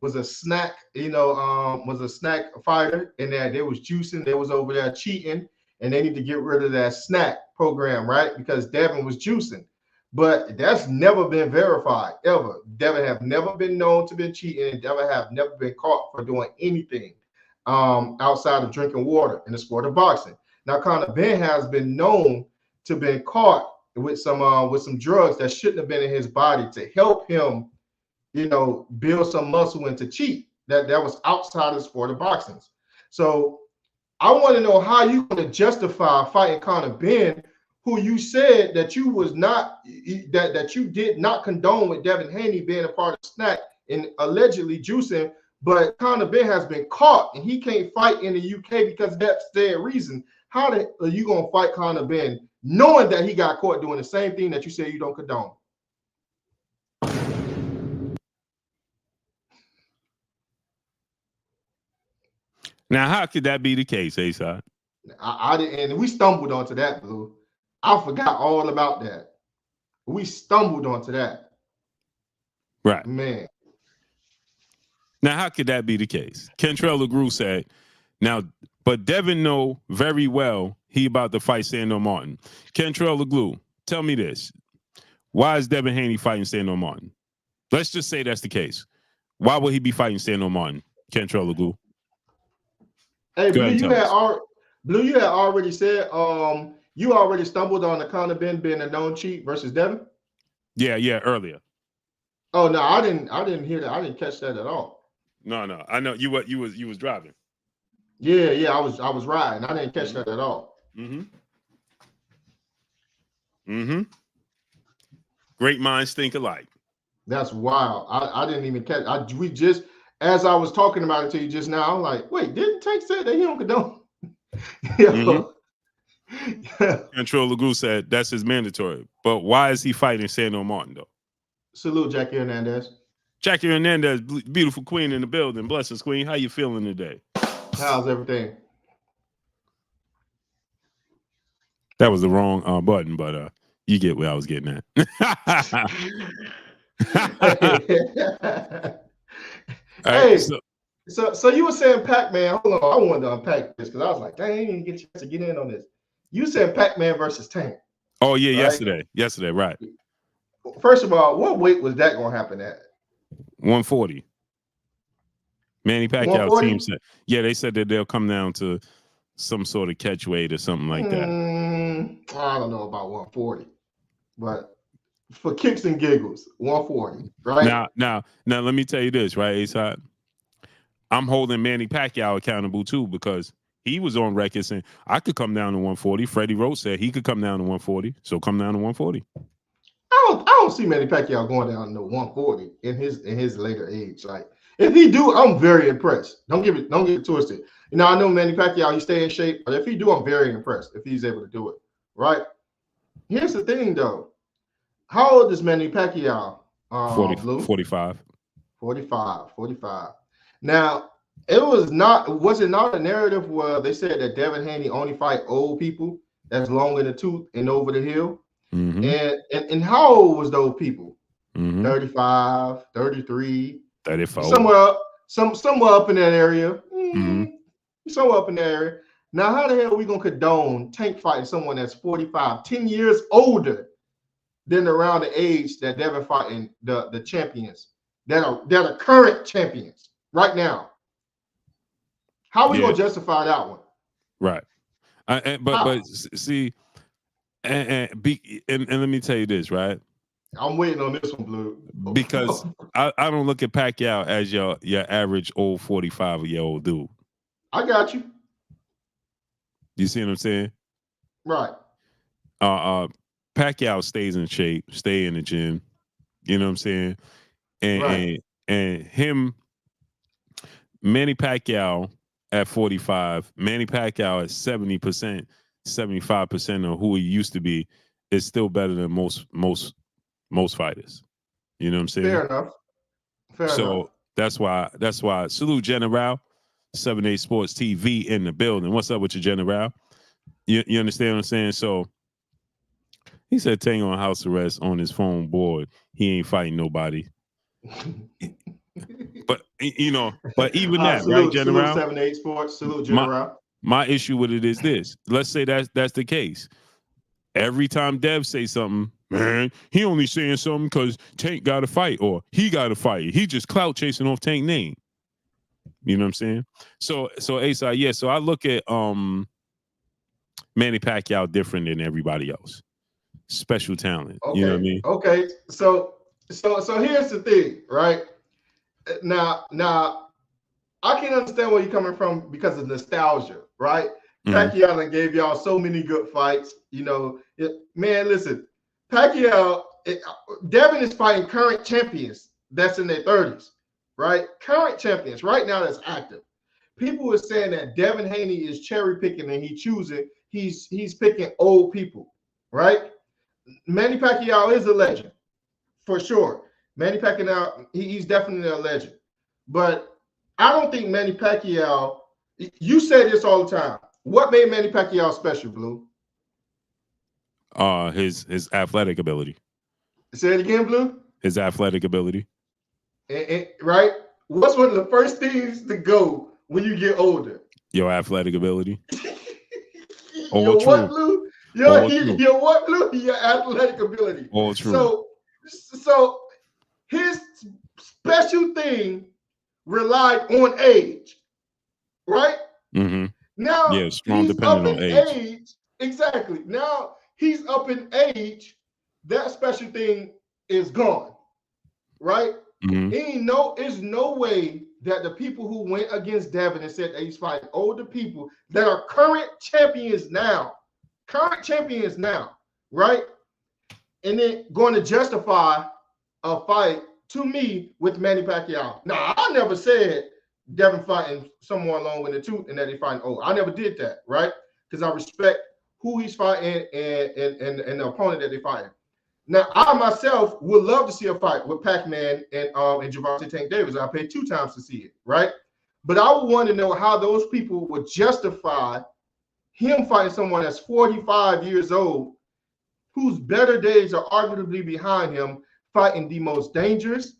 was a snack, was a snack fighter, and that they was juicing, they was over there cheating, and they need to get rid of that snack program, right? Because Devin was juicing. But that's never been verified, ever. Devin have never been known to be cheating, and Devin have never been caught for doing anything outside of drinking water in the sport of boxing. Now, Conor Benn has been known to been caught with some drugs that shouldn't have been in his body to help him, build some muscle and to cheat. That was outside of the sport of boxing. So I want to know how you going to justify fighting Conor Benn, who you said that you was not that you did not condone with Devin Haney being a part of snack and allegedly juicing, but Conor Benn has been caught and he can't fight in the UK because that's their reason. How are you going to fight Conor Benn knowing that he got caught doing the same thing that you say you don't condone? Now, how could that be the case, A-side? I didn't, and we stumbled onto that, Blue. I forgot all about that. We stumbled onto that. Right. Man. Now, how could that be the case? Kentrell LeGroux said, now, but Devin know very well he about to fight Sandor Martin. Kentrell LeGroux, tell me this. Why is Devin Haney fighting Sandor Martin? Let's just say that's the case. Why would he be fighting Sandor Martin? Kentrell LeGroux. Hey, Blue, you had already said you already stumbled on the Conor Benn being a known cheat versus Devin? Yeah, earlier. Oh no, I didn't hear that. I didn't catch that at all. No. I know you was driving. Yeah, I was riding. I didn't catch that at all. Great minds think alike. That's wild. I didn't even catch. We just, as I was talking about it to you just now, I'm like, wait, didn't Tank say that he don't condone? Kentrell LeGroux said that's his mandatory. But why is he fighting Sandor Martin though? Salute, Jackie Hernandez. Jackie Hernandez, beautiful queen in the building. Blessings, queen. How you feeling today? How's everything? That was the wrong button, but You get where I was getting at. All right, Hey, so you were saying Pac-Man. Hold on, I wanted to unpack this because I was like, dang, I didn't even get a chance to get in on this. You said Pac-Man versus Tank. oh yeah, right? yesterday, right? First of all, what weight was that going to happen at? 140. Manny Pacquiao 140? team said, yeah, they said that they'll come down to some sort of catch weight or something like that. I don't know about 140, but for kicks and giggles, 140, right? Now, let me tell you this, right, Ace? I'm holding Manny Pacquiao accountable too because he was on record saying I could come down to 140. Freddie Roach said he could come down to 140, so come down to 140. I don't see Manny Pacquiao going down to 140 in his later age. Like if he do, I'm very impressed. Don't get it twisted. You know, I know Manny Pacquiao, he stay in shape, but if he do, I'm very impressed if he's able to do it. Right? Here's the thing though. How old is Manny Pacquiao? 45. 45. Now, was it not a narrative where they said that Devin Haney only fight old people that's long in the tooth and over the hill? Mm-hmm. And how old was those people? Mm-hmm. 35, 33, 34. somewhere up in that area. Mm-hmm. Somewhere up in that area. Now, how the hell are we gonna condone Tank fighting someone that's 45, 10 years older than around the age that Devin fighting the champions that are current champions right now? How are we gonna justify that one? Right. But see, and let me tell you this, right? I'm waiting on this one, Blue. Because I don't look at Pacquiao as your average old 45-year-old dude. I got you. You see what I'm saying? Right. Pacquiao stays in shape, stay in the gym. You know what I'm saying? And him, Manny Pacquiao at 45, Manny Pacquiao at 70%, 75% of who he used to be is still better than most fighters. You know what I'm saying? Fair enough. So that's why salute General, 7A Sports TV in the building. What's up with you, General? You understand what I'm saying? So he said Tank on house arrest on his phone board. He ain't fighting nobody. But but even that, salute, right, General? Salute 7A Sports, salute General. My issue with it is this. Let's say that's the case. Every time Dev say something, man, he only saying something because Tank got to fight or he got to fight. He just clout chasing off Tank name. You know what I'm saying? So Ace, yeah. So I look at Manny Pacquiao different than everybody else. Special talent. Okay. You know what I mean? Okay. So here's the thing, right? Now I can understand where you're coming from because of nostalgia, right? Pacquiao gave y'all so many good fights. Man, listen, Pacquiao, Devin is fighting current champions that's in their 30s, right? Current champions right now that's active. People are saying that Devin Haney is cherry picking and he's picking old people, right? Manny Pacquiao is a legend, for sure. Manny Pacquiao, he's definitely a legend. But I don't think Manny Pacquiao, you say this all the time. What made Manny Pacquiao special, Blue? His athletic ability. Say it again, Blue. His athletic ability. Right? What's one of the first things to go when you get older? Your athletic ability. Your what, Blue? Your what, Blue? Your athletic ability. All true. So his special thing relied on age, right? Mm-hmm. Now strong he's dependent up on in age. Exactly. Now he's up in age. That special thing is gone, right? Mm-hmm. There's no way that the people who went against Devin and said that he's fighting older people that are current champions now, right? And then going to justify a fight to me with Manny Pacquiao. Now, I never said Devin fighting someone long in the tooth and that he fighting old. I never did that, right? Because I respect who he's fighting and the opponent that they're fighting. Now, I myself would love to see a fight with Pac-Man and Gervonta Tank Davis. I paid 2 times to see it, right? But I would want to know how those people would justify him fighting someone that's 45 years old whose better days are arguably behind him, fighting the most dangerous,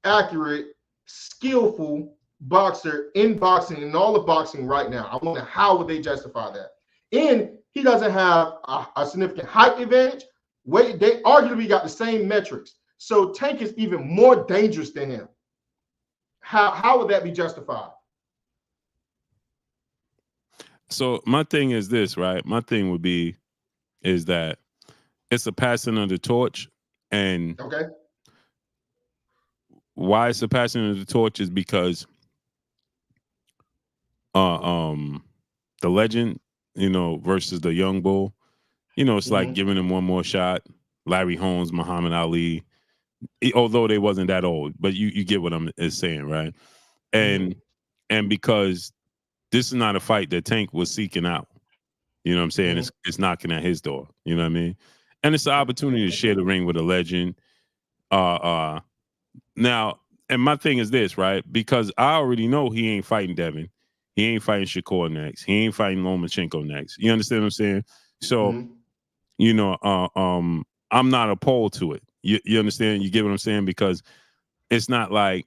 accurate, skillful boxer in boxing, in all of boxing right now. I wonder how would they justify that? And he doesn't have a significant height advantage. They arguably got the same metrics. So Tank is even more dangerous than him. How would that be justified? So my thing is this, right? My thing would be is that it's a passing of the torch, and okay, why it's a passing of the torch is because the legend, versus the young bull, it's like giving him one more shot. Larry Holmes, Muhammad Ali, although they wasn't that old, but you get what I'm saying, right? And because this is not a fight that Tank was seeking out. You know what I'm saying? It's knocking at his door. You know what I mean? And it's an opportunity to share the ring with a legend. Now, and my thing is this, right? Because I already know he ain't fighting Devin. He ain't fighting Shakur next. He ain't fighting Lomachenko next. You understand what I'm saying? So, I'm not opposed to it. You understand? You get what I'm saying? Because it's not like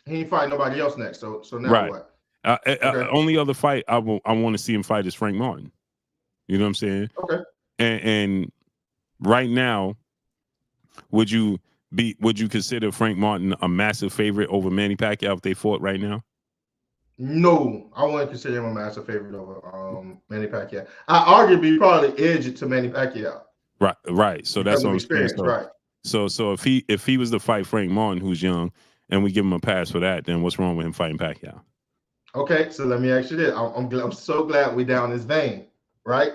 he ain't fighting nobody else next. So now right. what? Only other fight I want to see him fight is Frank Martin. You know what I'm saying? Okay. And right now, would you consider Frank Martin a massive favorite over Manny Pacquiao if they fought right now? No, I wouldn't consider him a massive favorite over Manny Pacquiao. I arguably probably edge it to Manny Pacquiao. Right. So that's what I'm saying. So, right. So if he was to fight Frank Martin, who's young, and we give him a pass for that, then what's wrong with him fighting Pacquiao? Okay, so let me ask you this. I'm so glad we down this vein, right?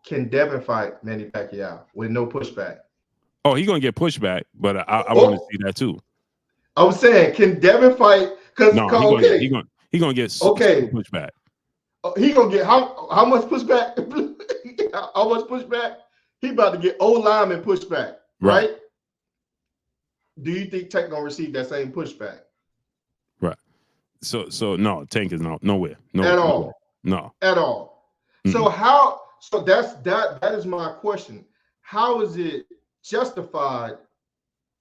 Can Devin fight Manny Pacquiao with no pushback? Oh, he's gonna get pushback, but I want to see that too. I'm saying, can Devin fight? Because no, he's gonna get pushback. He gonna get how much pushback? How much pushback? He about to get old lineman pushback, right? Do you think Tank gonna receive that same pushback? Right. So no, Tank is nowhere. At all. No. At all. So how? So that is my question. How is it justified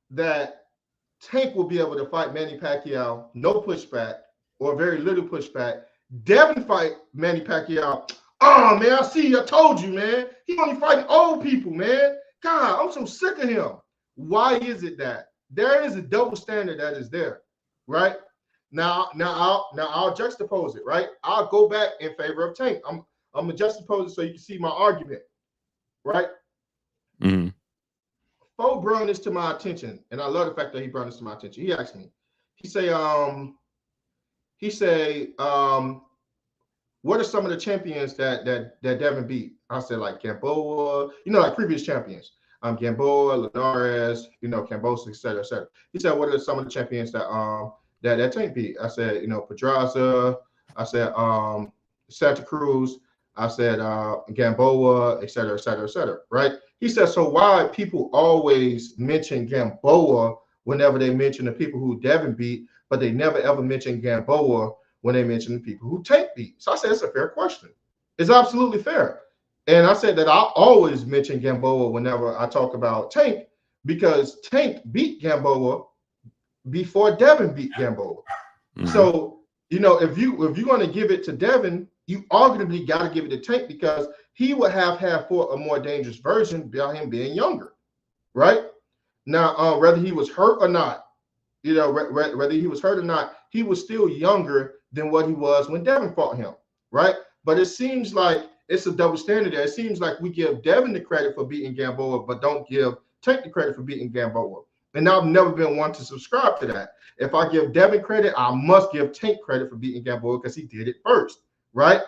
that Tank will be able to fight Manny Pacquiao, no pushback or very little pushback? Devin fight Manny Pacquiao. Oh man, I told you, man. He only fighting old people, man. God, I'm so sick of him. Why is it that there is a double standard that is there, right? Now I'll juxtapose it, right? I'll go back in favor of Tank. I'm gonna juxtapose it so you can see my argument, right? Fo brought this to my attention, and I love the fact that he brought this to my attention. He asked me, he say, what are some of the champions that Devin beat? I said like Gamboa, like previous champions. Gamboa, Linares, Cambosa, et cetera, et cetera. He said, what are some of the champions that Tank beat? I said, Pedraza. I said, Santa Cruz. I said, Gamboa, et cetera, et cetera, et cetera, right? He said, so why people always mention Gamboa whenever they mention the people who Devin beat, but they never ever mention Gamboa when they mention the people who Tank beat? So I said, it's a fair question. It's absolutely fair. And I said that I always mention Gamboa whenever I talk about Tank, because Tank beat Gamboa before Devin beat Gamboa. So, if you're going to give it to Devin, you arguably got to give it to Tank, because he would have had for a more dangerous version by him being younger, right? Now, whether he was hurt or not, whether he was hurt or not, he was still younger than what he was when Devin fought him, right? But it seems like it's a double standard there. It seems like we give Devin the credit for beating Gamboa, but don't give Tank the credit for beating Gamboa. And I've never been one to subscribe to that. If I give Devin credit, I must give Tank credit for beating Gamboa because he did it first, right?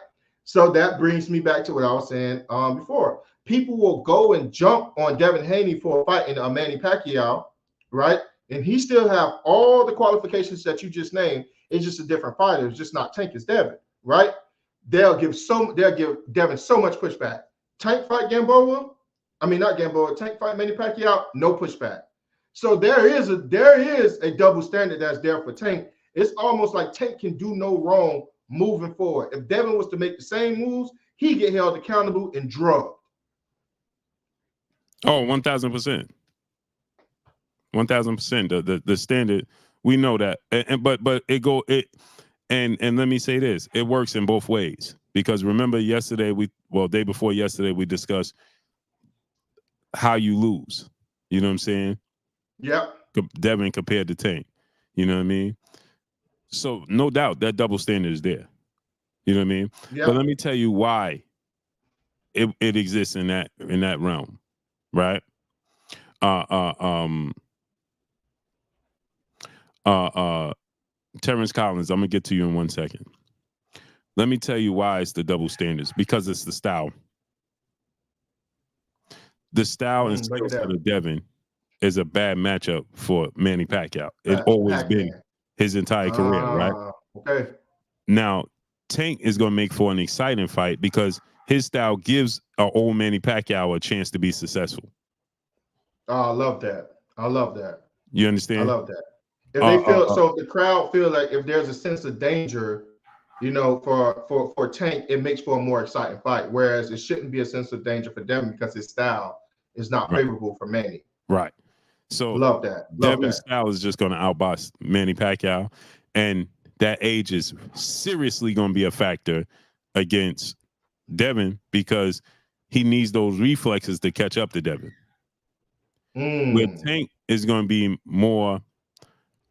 So that brings me back to what I was saying before. People will go and jump on Devin Haney for a fight in Manny Pacquiao, right? And he still have all the qualifications that you just named. It's just a different fighter. It's just not Tank, it's Devin, right? They'll give Devin so much pushback. Tank fight Gamboa, not Gamboa. Tank fight Manny Pacquiao, no pushback. So there is a double standard that's there for Tank. It's almost like Tank can do no wrong moving forward. If Devin was to make the same moves, he get held accountable and drugged. Oh, 1,000%. 1,000%. The standard, we know that. But and let me say this, it works in both ways. Because remember day before yesterday, we discussed how you lose. You know what I'm saying? Yep. Devin compared to Tank. You know what I mean? So no doubt that double standard is there. You know what I mean? Yep. But let me tell you why it exists in that realm, right? Terrence Collins, I'm gonna get to you in 1 second. Let me tell you why it's the double standards, because it's the style. The style and skill set of Devin is a bad matchup for Manny Pacquiao. It's always been his entire career, right? Okay. Now, Tank is going to make for an exciting fight because his style gives an old Manny Pacquiao a chance to be successful. Oh, I love that. I love that. You understand? I love that. If they feel so, if the crowd feel like if there's a sense of danger, you know, for Tank, it makes for a more exciting fight. Whereas it shouldn't be a sense of danger for Devin because his style is not favorable for Manny. Right. So love that. Devin's style is just going to outbox Manny Pacquiao, and that age is seriously going to be a factor against Devin because he needs those reflexes to catch up to Devin. Where Tank is going to be more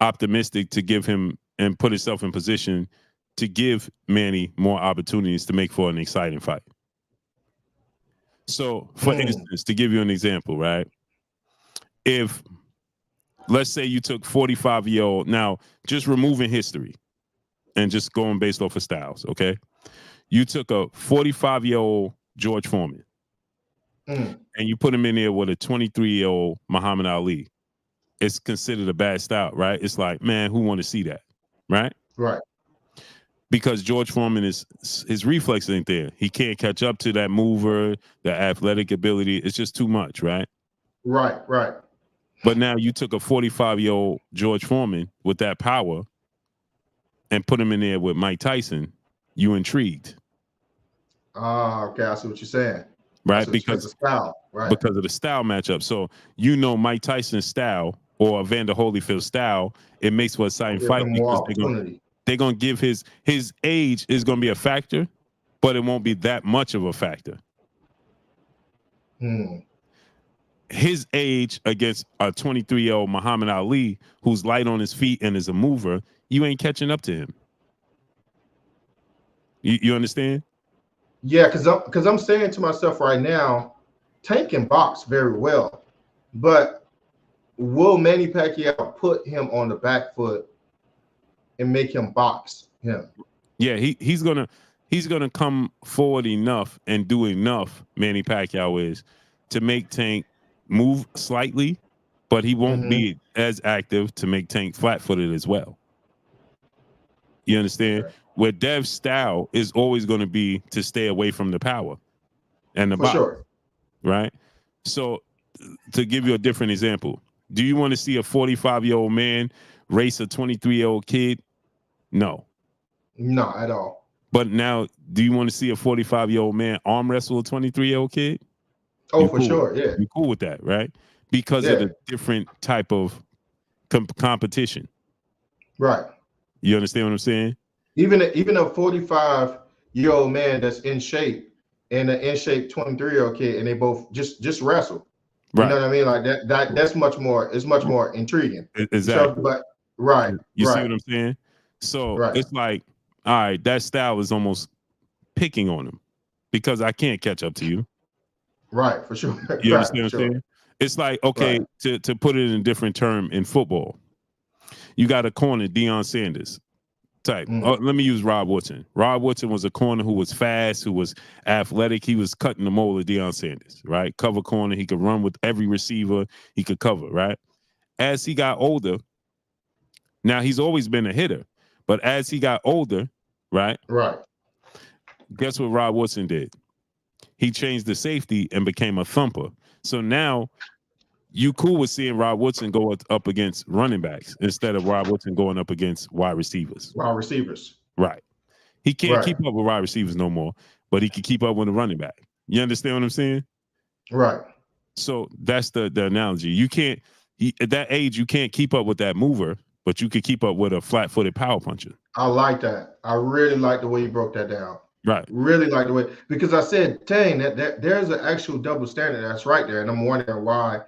optimistic to give him and put himself in position to give Manny more opportunities to make for an exciting fight. So, for instance, to give you an example, right? If, let's say you took 45-year-old, now just removing history and just going based off of styles, okay? You took a 45-year-old George Foreman and you put him in there with a 23-year-old Muhammad Ali. It's considered a bad style, right? It's like, man, who want to see that, right? Right. Because George Foreman his reflex ain't there. He can't catch up to that mover, the athletic ability. It's just too much, right? Right, right. But now you took a 45-year-old George Foreman with that power and put him in there with Mike Tyson. You intrigued. Okay, I see what you're saying. Right? Because of style, right? Because of the style matchup. So you know Mike Tyson's style or Evander Holyfield's style, it makes for a exciting fight because they're gonna give his age is gonna be a factor, but it won't be that much of a factor. His age against a 23-year-old Muhammad Ali who's light on his feet and is a mover, you ain't catching up to him. You understand? Yeah, because I'm saying to myself right now, Tank can box very well, but will Manny Pacquiao put him on the back foot and make him box him? Yeah, he's gonna come forward enough and do enough. Manny Pacquiao is to make Tank move slightly, but he won't be as active to make Tank flat-footed as well. You understand? Okay. Where Dev's style is always going to be to stay away from the power and the box, sure. Right? So to give you a different example, do you want to see a 45-year-old man race a 23-year-old kid? No. No, at all. But now, do you want to see a 45-year-old man arm wrestle a 23-year-old kid? Oh, for sure, yeah. You're cool with that, right? Because of the different type of competition. Right. You understand what I'm saying? Even a 45-year-old man that's in shape and an in shape 23-year-old kid, and they both just wrestle. You know what I mean? Like that's much more. It's much more intriguing. Exactly. So, but right. You see what I'm saying? So it's like, all right, that style is almost picking on him because I can't catch up to you. Right, for sure. You understand what I'm saying? It's like, okay, to put it in a different term in football, you got a corner, Deion Sanders type. Let me use Rob Woodson. Rob Woodson was a corner who was fast, who was athletic. He was cutting the mold of Deion Sanders, right? Cover corner. He could run with every receiver. He could cover, right? As he got older, now he's always been a hitter, but as he got older, right? Right. Guess what Rob Woodson did? He changed the safety and became a thumper. So now you cool with seeing Rob Woodson go up against running backs instead of Rob Woodson going up against wide receivers. Right. He can't keep up with wide receivers no more, but he can keep up with a running back. You understand what I'm saying? Right. So that's the analogy. You can't at that age you can't keep up with that mover, but you could keep up with a flat-footed power puncher. I like that. I really like the way you broke that down. Right. Really like the way, because I said, dang, that there's an actual double standard that's right there, and I'm wondering why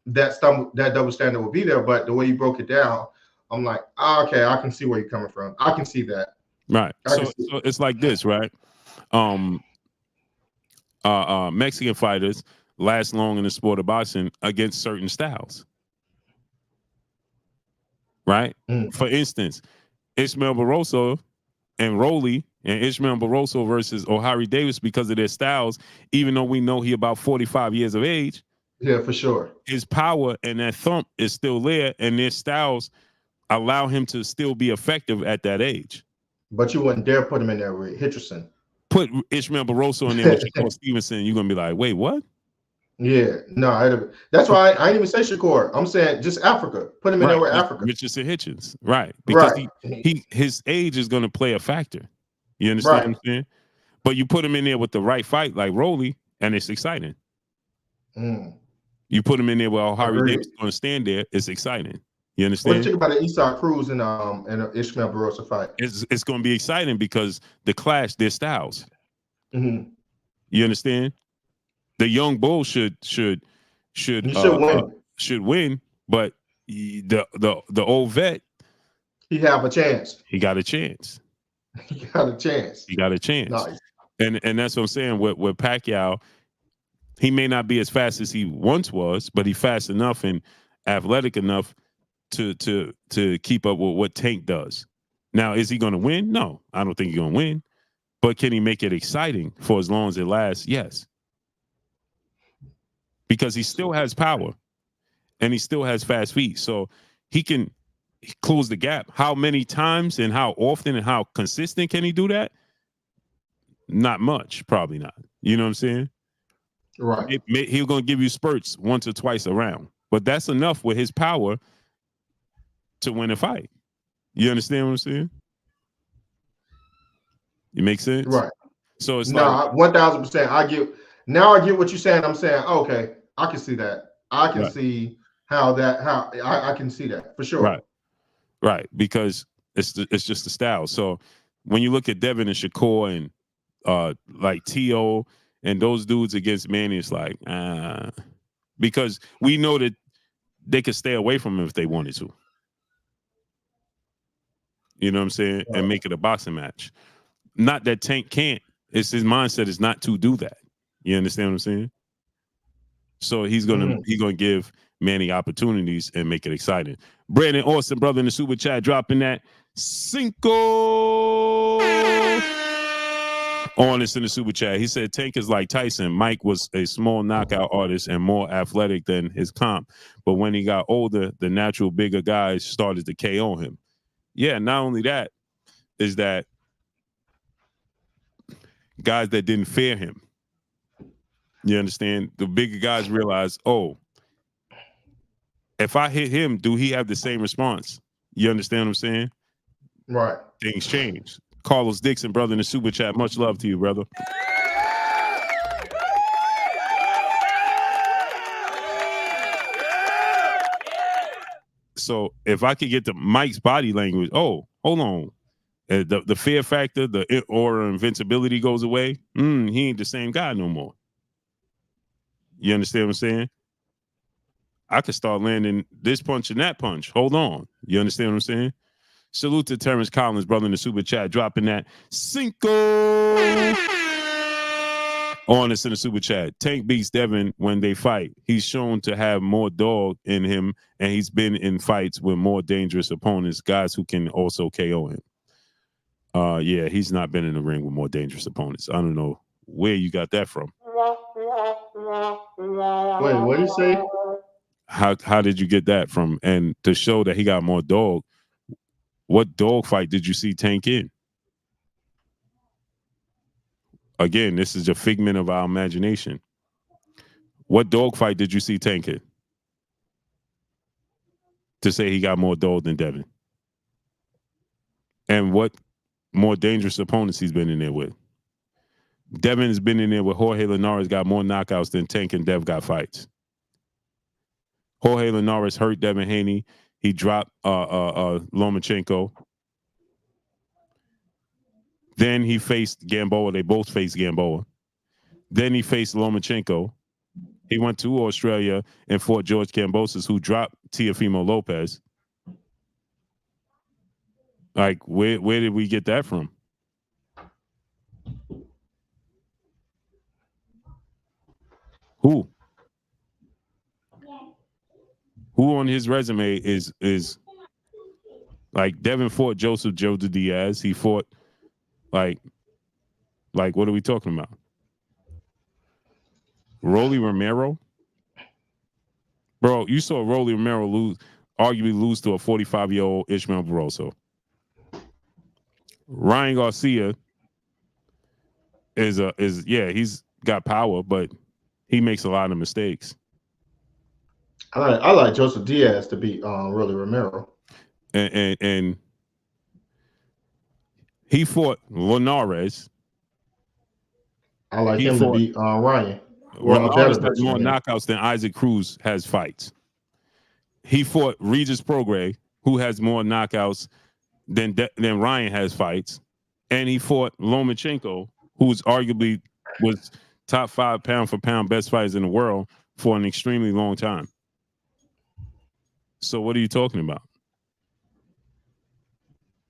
that double standard will be there. But the way you broke it down, I'm like, okay, I can see where you're coming from. I can see that. Right. So it's like this, right? Mexican fighters last long in the sport of boxing against certain styles. Right? For instance, Ismael Barroso and Rolly and Ismael Barroso versus O'Hare Davis, because of their styles, even though we know he about 45 years of age. Yeah, for sure. His power and that thump is still there, and their styles allow him to still be effective at that age. But you wouldn't dare put him in there with Hitcherson. Put Ismael Barroso in there with Shakur Stevenson, you're gonna be like, wait, what? Yeah, no, that's why I ain't even say Shakur. I'm saying just Africa. Put him in there with Africa. Richardson Hitchens, right? Because his age is gonna play a factor. You understand what I'm saying? But you put him in there with the right fight, like Rolly, and it's exciting. You put him in there with O'Hare Davis going to stand there, it's exciting. You understand? What do you think about the Eastside Cruz and an Ismael Barroso fight? It's going to be exciting because the clash, their styles. You understand? The young bull should win, but the old vet, he have a chance. He got a chance. He got a chance. He got a chance. Nice. And that's what I'm saying with Pacquiao. He may not be as fast as he once was, but he's fast enough and athletic enough to keep up with what Tank does. Now, is he going to win? No, I don't think he's going to win. But can he make it exciting for as long as it lasts? Yes. Because he still has power and he still has fast feet. So he can close the gap. How many times and how often and how consistent can he do that? Not much, probably not. You know what I'm saying? Right. He's going to give you spurts once or twice around. But that's enough with his power to win a fight. You understand what I'm saying? It makes sense? Right. So it's 1000%. I get what you're saying. I'm saying, okay, I can see that. I can see I can see that for sure. Right. Because it's just the style. So when you look at Devin and Shakur and like T.O. and those dudes against Manny, it's like, because we know that they could stay away from him if they wanted to. You know what I'm saying? Right. And make it a boxing match. Not that Tank can't. It's his mindset is not to do that. You understand what I'm saying? So he's gonna give Manny opportunities and make it exciting. Brandon Austin, brother in the super chat, dropping that Cinco on us in the super chat. He said Tank is like Tyson. Mike was a small knockout artist and more athletic than his comp. But when he got older, the natural bigger guys started to KO him. Yeah, not only that, is that guys that didn't fear him. You understand? The bigger guys realize, oh, if I hit him, do he have the same response? You understand what I'm saying? Right. Things change. Carlos Dixon, brother in the super chat. Much love to you, brother. So if I could get to Mike's body language, oh, hold on. The fear factor, the aura invincibility goes away. He ain't the same guy no more. You understand what I'm saying? I could start landing this punch and that punch. Hold on. You understand what I'm saying? Salute to Terrence Collins, brother in the super chat, dropping that Cinco on us in the super chat. Tank beats Devin when they fight. He's shown to have more dog in him, and he's been in fights with more dangerous opponents, guys who can also KO him. Yeah, he's not been in the ring with more dangerous opponents. I don't know where you got that from. Wait, what did you say? How did you get that from? And to show that he got more dog, what dog fight did you see Tank in? Again, this is a figment of our imagination. What dog fight did you see Tank in? To say he got more dog than Devin. And what more dangerous opponents he's been in there with. Devin has been in there with Jorge Linares, got more knockouts than Tank and Dev got fights. Jorge Linares hurt Devin Haney. He dropped Lomachenko. Then he faced Gamboa. They both faced Gamboa. Then he faced Lomachenko. He went to Australia and fought George Kambosos, who dropped Teofimo Lopez. Like, where did we get that from? Who on his resume is like Devin fought Joseph Jojo Diaz? He fought like what are we talking about? Rolly Romero? Bro, you saw Rolly Romero arguably lose to a 45-year-old Ishmael Barroso. Ryan Garcia is he's got power, but he makes a lot of mistakes. I like Joseph Diaz to beat Rolly Romero. And he fought Linares. I like him to beat Ryan. Linares has more knockouts than Isaac Cruz has fights. He fought Regis Prograis, who has more knockouts than Ryan has fights. And he fought Lomachenko, who's arguably was top 5 pound for pound best fighters in the world for an extremely long time. So what are you talking about?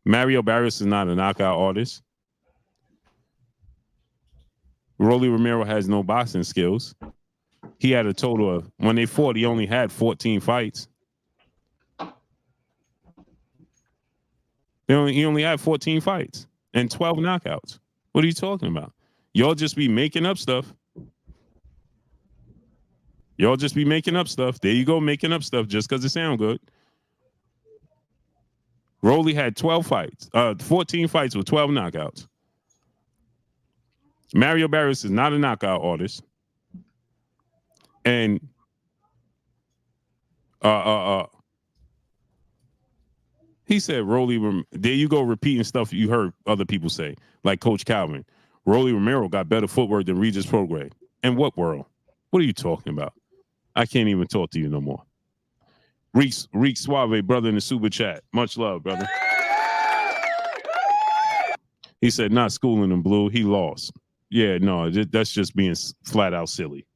Mario Barrios is not a knockout artist. Rolly Romero has no boxing skills. He had a total of, when they fought, he only had 14 fights. He only had 14 fights and 12 knockouts. What are you talking about? Y'all just be making up stuff. Y'all just be making up stuff. There you go, making up stuff just because it sounds good. Rolly had 12 fights, 14 fights with 12 knockouts. Mario Barrios is not a knockout artist. And he said Rolly, there you go, repeating stuff you heard other people say, like Coach Calvin. Rolly Romero got better footwork than Regis Prograis. In what world? What are you talking about? I can't even talk to you no more. Reek Suave, brother in the super chat. Much love, brother. He said, not schooling him, Blue. He lost. Yeah, no, that's just being flat out silly.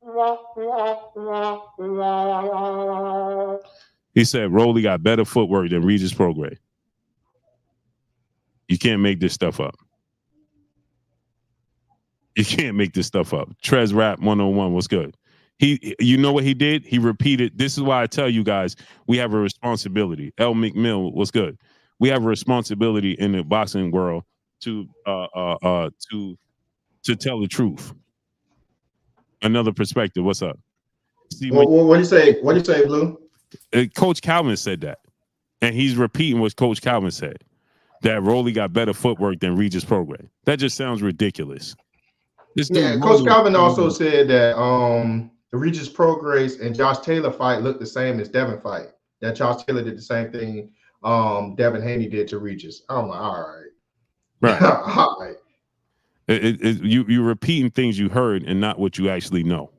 He said Rolly got better footwork than Regis Prograis. You can't make this stuff up. You can't make this stuff up. Trez Rap 101 was good. You know what he did? He repeated. This is why I tell you guys, we have a responsibility. L. McMill was good. We have a responsibility in the boxing world to tell the truth. Another perspective. What's up? See, what do you say? What do you say, Blue? Coach Calvin said that, and he's repeating what Coach Calvin said. That Rolly got better footwork than Regis Prograis. That just sounds ridiculous. Coach Calvin also said that Regis Prograis and Josh Taylor fight looked the same as Devin fight. That Josh Taylor did the same thing Devin Haney did to Regis. I'm like, all right. All right. You're repeating things you heard and not what you actually know.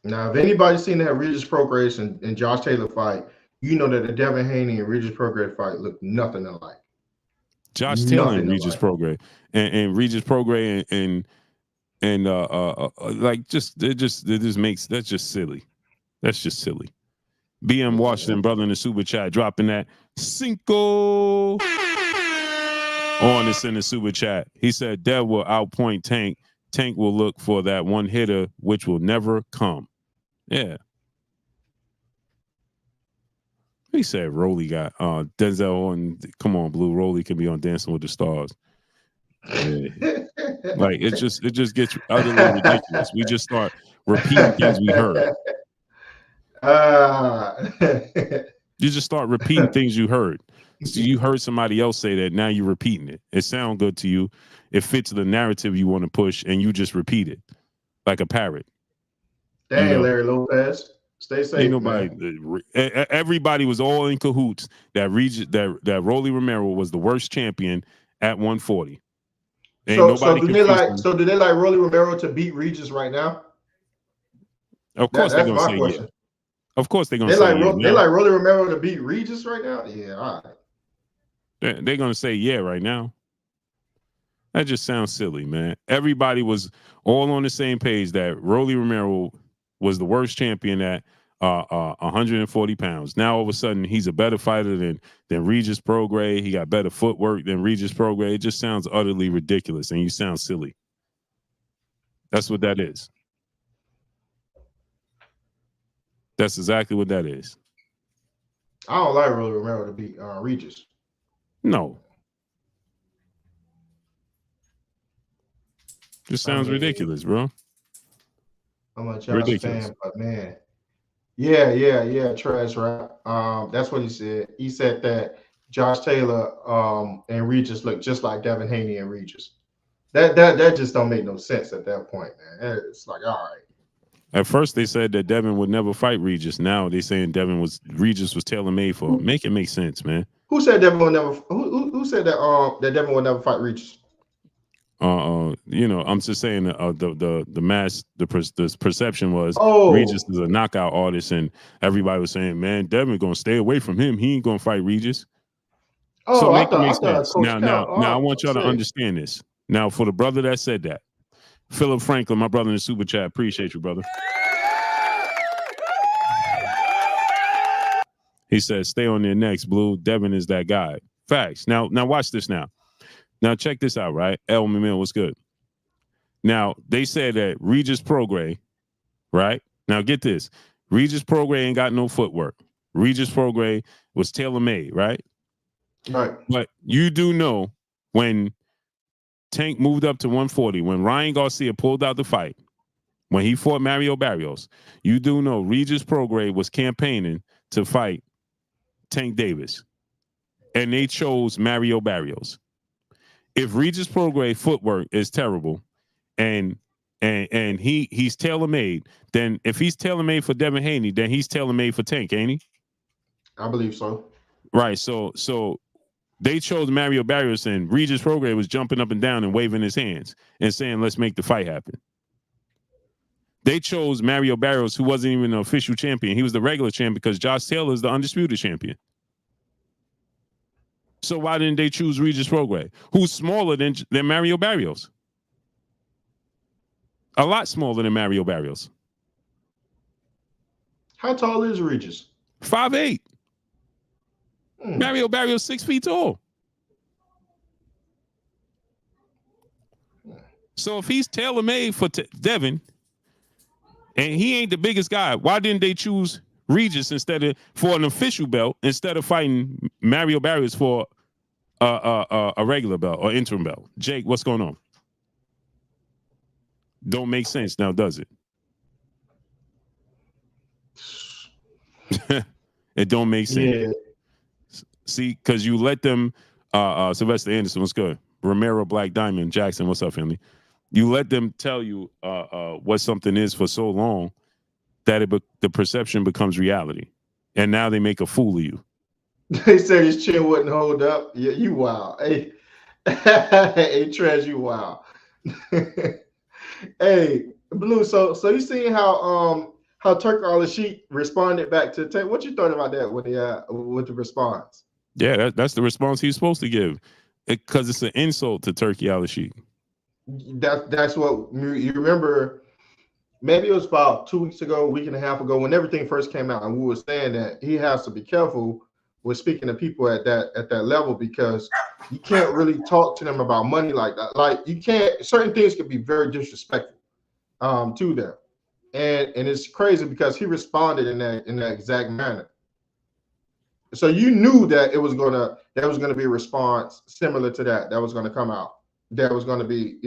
Now, if anybody's seen that Regis Prograis and Josh Taylor fight, you know that the Devin Haney and Regis Prograis fight look nothing alike. Josh Taylor and Regis Prograis and Regis Prograis and like that's just silly. That's just silly. BM Washington, brother in the super chat, dropping that Cinco on us in the super chat. He said Dev will outpoint Tank. Tank will look for that one hitter, which will never come. Yeah. He said Rolly got Denzel on. Come on, Blue. Rolly can be on Dancing with the Stars. Yeah. Like it just gets utterly ridiculous. We just start repeating things we heard. You just start repeating things you heard. So you heard somebody else say that, now you're repeating it. It sounds good to you. It fits the narrative you want to push, and you just repeat it like a parrot. Dang, you know? Larry Lopez. Stay safe, ain't nobody, man. Everybody was all in cahoots that Rolly Romero was the worst champion at 140. So do they like Rolly Romero to beat Regis right now? Of course they're gonna say question. Of course they're gonna They say like they like Rolly Romero to beat Regis right now. Yeah, all right. they're gonna say yeah right now. That just sounds silly, man. Everybody was all on the same page that Rolly Romero was the worst champion at 140 pounds. Now all of a sudden he's a better fighter than Regis Prograis. He got better footwork than Regis Prograis. It just sounds utterly ridiculous, and you sound silly. That's what that is. That's exactly what that is. I don't like Rolly Romero to beat Regis. No. Just sounds ridiculous, bro. I'm a Josh fan, but man. Yeah, trash rap. That's what he said. He said that Josh Taylor and Regis look just like Devin Haney and Regis. That just don't make no sense at that point, man. It's like, all right. At first they said that Devin would never fight Regis. Now they saying Regis was tailor made for him. Make it make sense, man. Who said Devin would never? Who said that that Devin would never fight Regis? You know, I'm just saying the perception was Regis is a knockout artist, and everybody was saying, man, Devin gonna stay away from him. He ain't gonna fight Regis. So make it make sense. Now I want y'all to understand this. Now, for the brother that said that, Philip Franklin, my brother in the super chat, appreciate you, brother. He says, stay on their necks, Blue. Devin is that guy. Facts. Now watch this now. Now check this out, right? El Mamil, what's good? Now, they said that Regis Prograis, right? Now get this. Regis Prograis ain't got no footwork. Regis Prograis was tailor-made, right? Right. But you do know when Tank moved up to 140, when Ryan Garcia pulled out the fight, when he fought Mario Barrios, you do know Regis Prograis was campaigning to fight Tank Davis. And they chose Mario Barrios. If Regis Prograis footwork is terrible and he's tailor-made, then if he's tailor-made for Devin Haney, then he's tailor-made for Tank, ain't he? I believe so. Right. So they chose Mario Barrios, and Regis Prograis was jumping up and down and waving his hands and saying, let's make the fight happen. They chose Mario Barrios, who wasn't even an official champion. He was the regular champion because Josh Taylor is the undisputed champion. So why didn't they choose Regis Prograis, who's smaller than Mario Barrios? A lot smaller than Mario Barrios. How tall is Regis? 5'8". Mario Barrios 6 feet tall. So if he's tailor-made for Devin, and he ain't the biggest guy, why didn't they choose Regis for an official belt instead of fighting Mario Barrios for a regular belt or interim belt? Jake, what's going on? Don't make sense now, does it? It don't make sense. Yeah. See, because you let them, Sylvester Anderson, what's good? Romero, Black Diamond, Jackson, what's up, family? You let them tell you what something is for so long that the perception becomes reality. And now they make a fool of you. They said his chin wouldn't hold up. Yeah, you wild. Hey, hey, Trez, you wild. Hey, Blue, so you seen how Turk Al-Sheikh responded back to Tank? What you thought about that with the response? Yeah, that's the response he's supposed to give, because it's an insult to Turkey Al-Sheikh. That's what you remember. Maybe it was about 2 weeks ago, a week and a half ago, when everything first came out, and we were saying that he has to be careful with speaking to people at that level, because you can't really talk to them about money like that. Like, you can't. Certain things could be very disrespectful to them, and it's crazy because he responded in that exact manner. So you knew that there was gonna be a response similar to that was gonna come out. That was gonna be,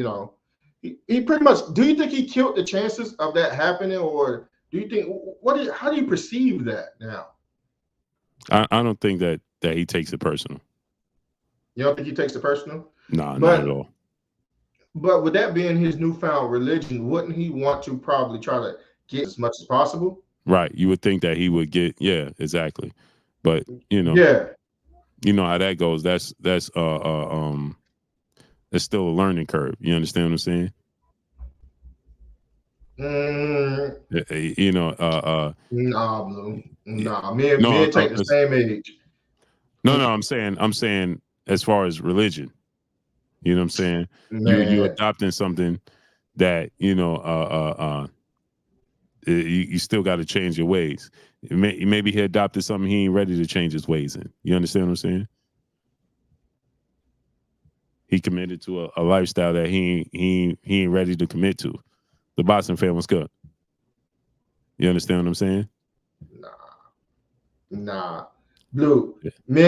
he pretty much. Do you think he killed the chances of that happening, or do you think how do you perceive that now? I don't think that he takes it personal. You don't think he takes it personal? Nah, not at all. But with that being his newfound religion, wouldn't he want to probably try to get as much as possible? Right. You would think that he would get, yeah, exactly. But yeah, you know how that goes. That's still a learning curve. You understand what I'm saying? You know, Nah, Blue. yeah. Nah, me No, and Tank the same age. no, I'm saying as far as religion, you know what I'm saying? You Man, adopting something that, you know, you still got to change your ways. Maybe he adopted something he ain't ready to change his ways in. You understand what I'm saying? He committed to a lifestyle that he ain't ready to commit to. The boxing fan was good. You understand what I'm saying? nah. Blue. Yeah. Me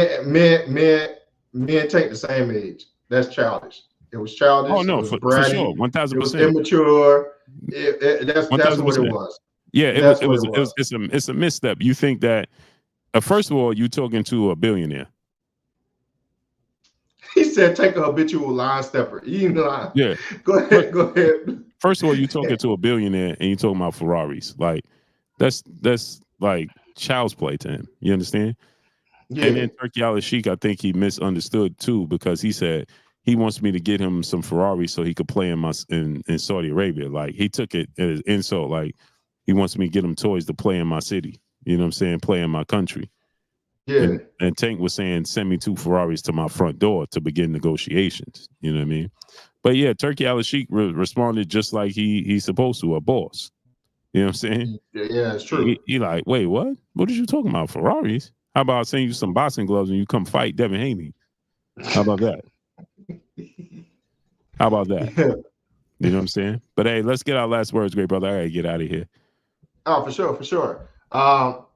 and Tank the same age. That's childish. It was childish. Oh It no, was for sure, bratty. It was 1000%, immature. That's what it 1000%. was. Yeah, That's what it was. it's a misstep. You think that first of all, you talking to a billionaire. He said, "Take a habitual line stepper." You know, Yeah. go ahead. Go ahead. First of all, you talking to a billionaire and you talking about Ferraris. Like that's like child's play to him. You understand? Yeah. And then Turkey Sheik, I think he misunderstood too, because he said he wants me to get him some Ferrari so he could play in Saudi Arabia. Like he took it as insult. Like he wants me to get him toys to play in my city. You know what I'm saying? Play in my country. Yeah. And Tank was saying, send me 2 Ferraris to my front door to begin negotiations. You know what I mean? But yeah, Turkey Sheik responded just like he's supposed to, a boss. You know what I'm saying? Yeah, it's true. He like, wait, what? What are you talking about? Ferraris? How about I send you some boxing gloves and you come fight Devin Haney? How about that? How about that? Yeah. You know what I'm saying? But hey, let's get our last words, great brother. I gotta get out of here. Oh, for sure, for sure.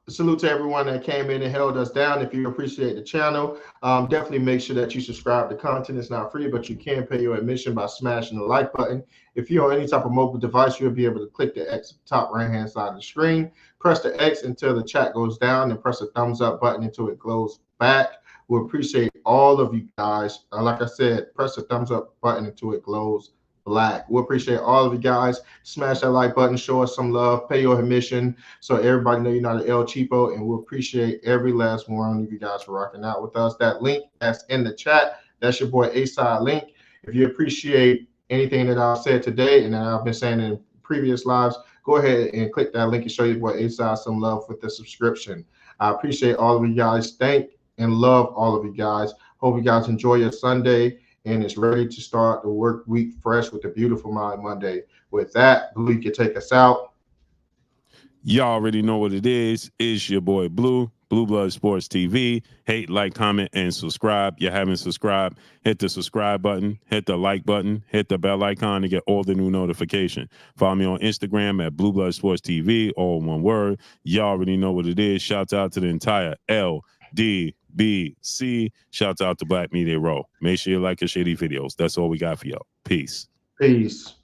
Salute to everyone that came in and held us down. If you appreciate the channel, definitely make sure that you subscribe. The content is not free, but you can pay your admission by smashing the like button. If you're on any type of mobile device, you'll be able to click the X at the top right-hand side of the screen. Press the X until the chat goes down, and press the thumbs up button until it glows back. We appreciate all of you guys. Like I said, press the thumbs up button until it glows black. We appreciate all of you guys. Smash that like button, show us some love, pay your admission so everybody know you're not an El Cheapo, and we appreciate every last one of you guys for rocking out with us. That link that's in the chat, that's your boy A-Side Link. If you appreciate anything that I've said today and that I've been saying in previous lives, go ahead and click that link and show your boy A-Side some love with the subscription. I appreciate all of you guys. Thank and love all of you guys. Hope you guys enjoy your Sunday and it's ready to start the work week fresh with a beautiful Mind Monday. With that, Blue, you can take us out. Y'all already know what it is. It's your boy Blue, Blue Blood Sports TV. Hate, like, comment, and subscribe. You haven't subscribed, hit the subscribe button, hit the like button, hit the bell icon to get all the new notification. Follow me on Instagram at Blue Blood Sports TV, all one word. Y'all already know what it is. Shouts out to the entire LDBC. Shouts out to Black Media Row. Make sure you like your shitty videos. That's all we got for y'all. Peace. Peace.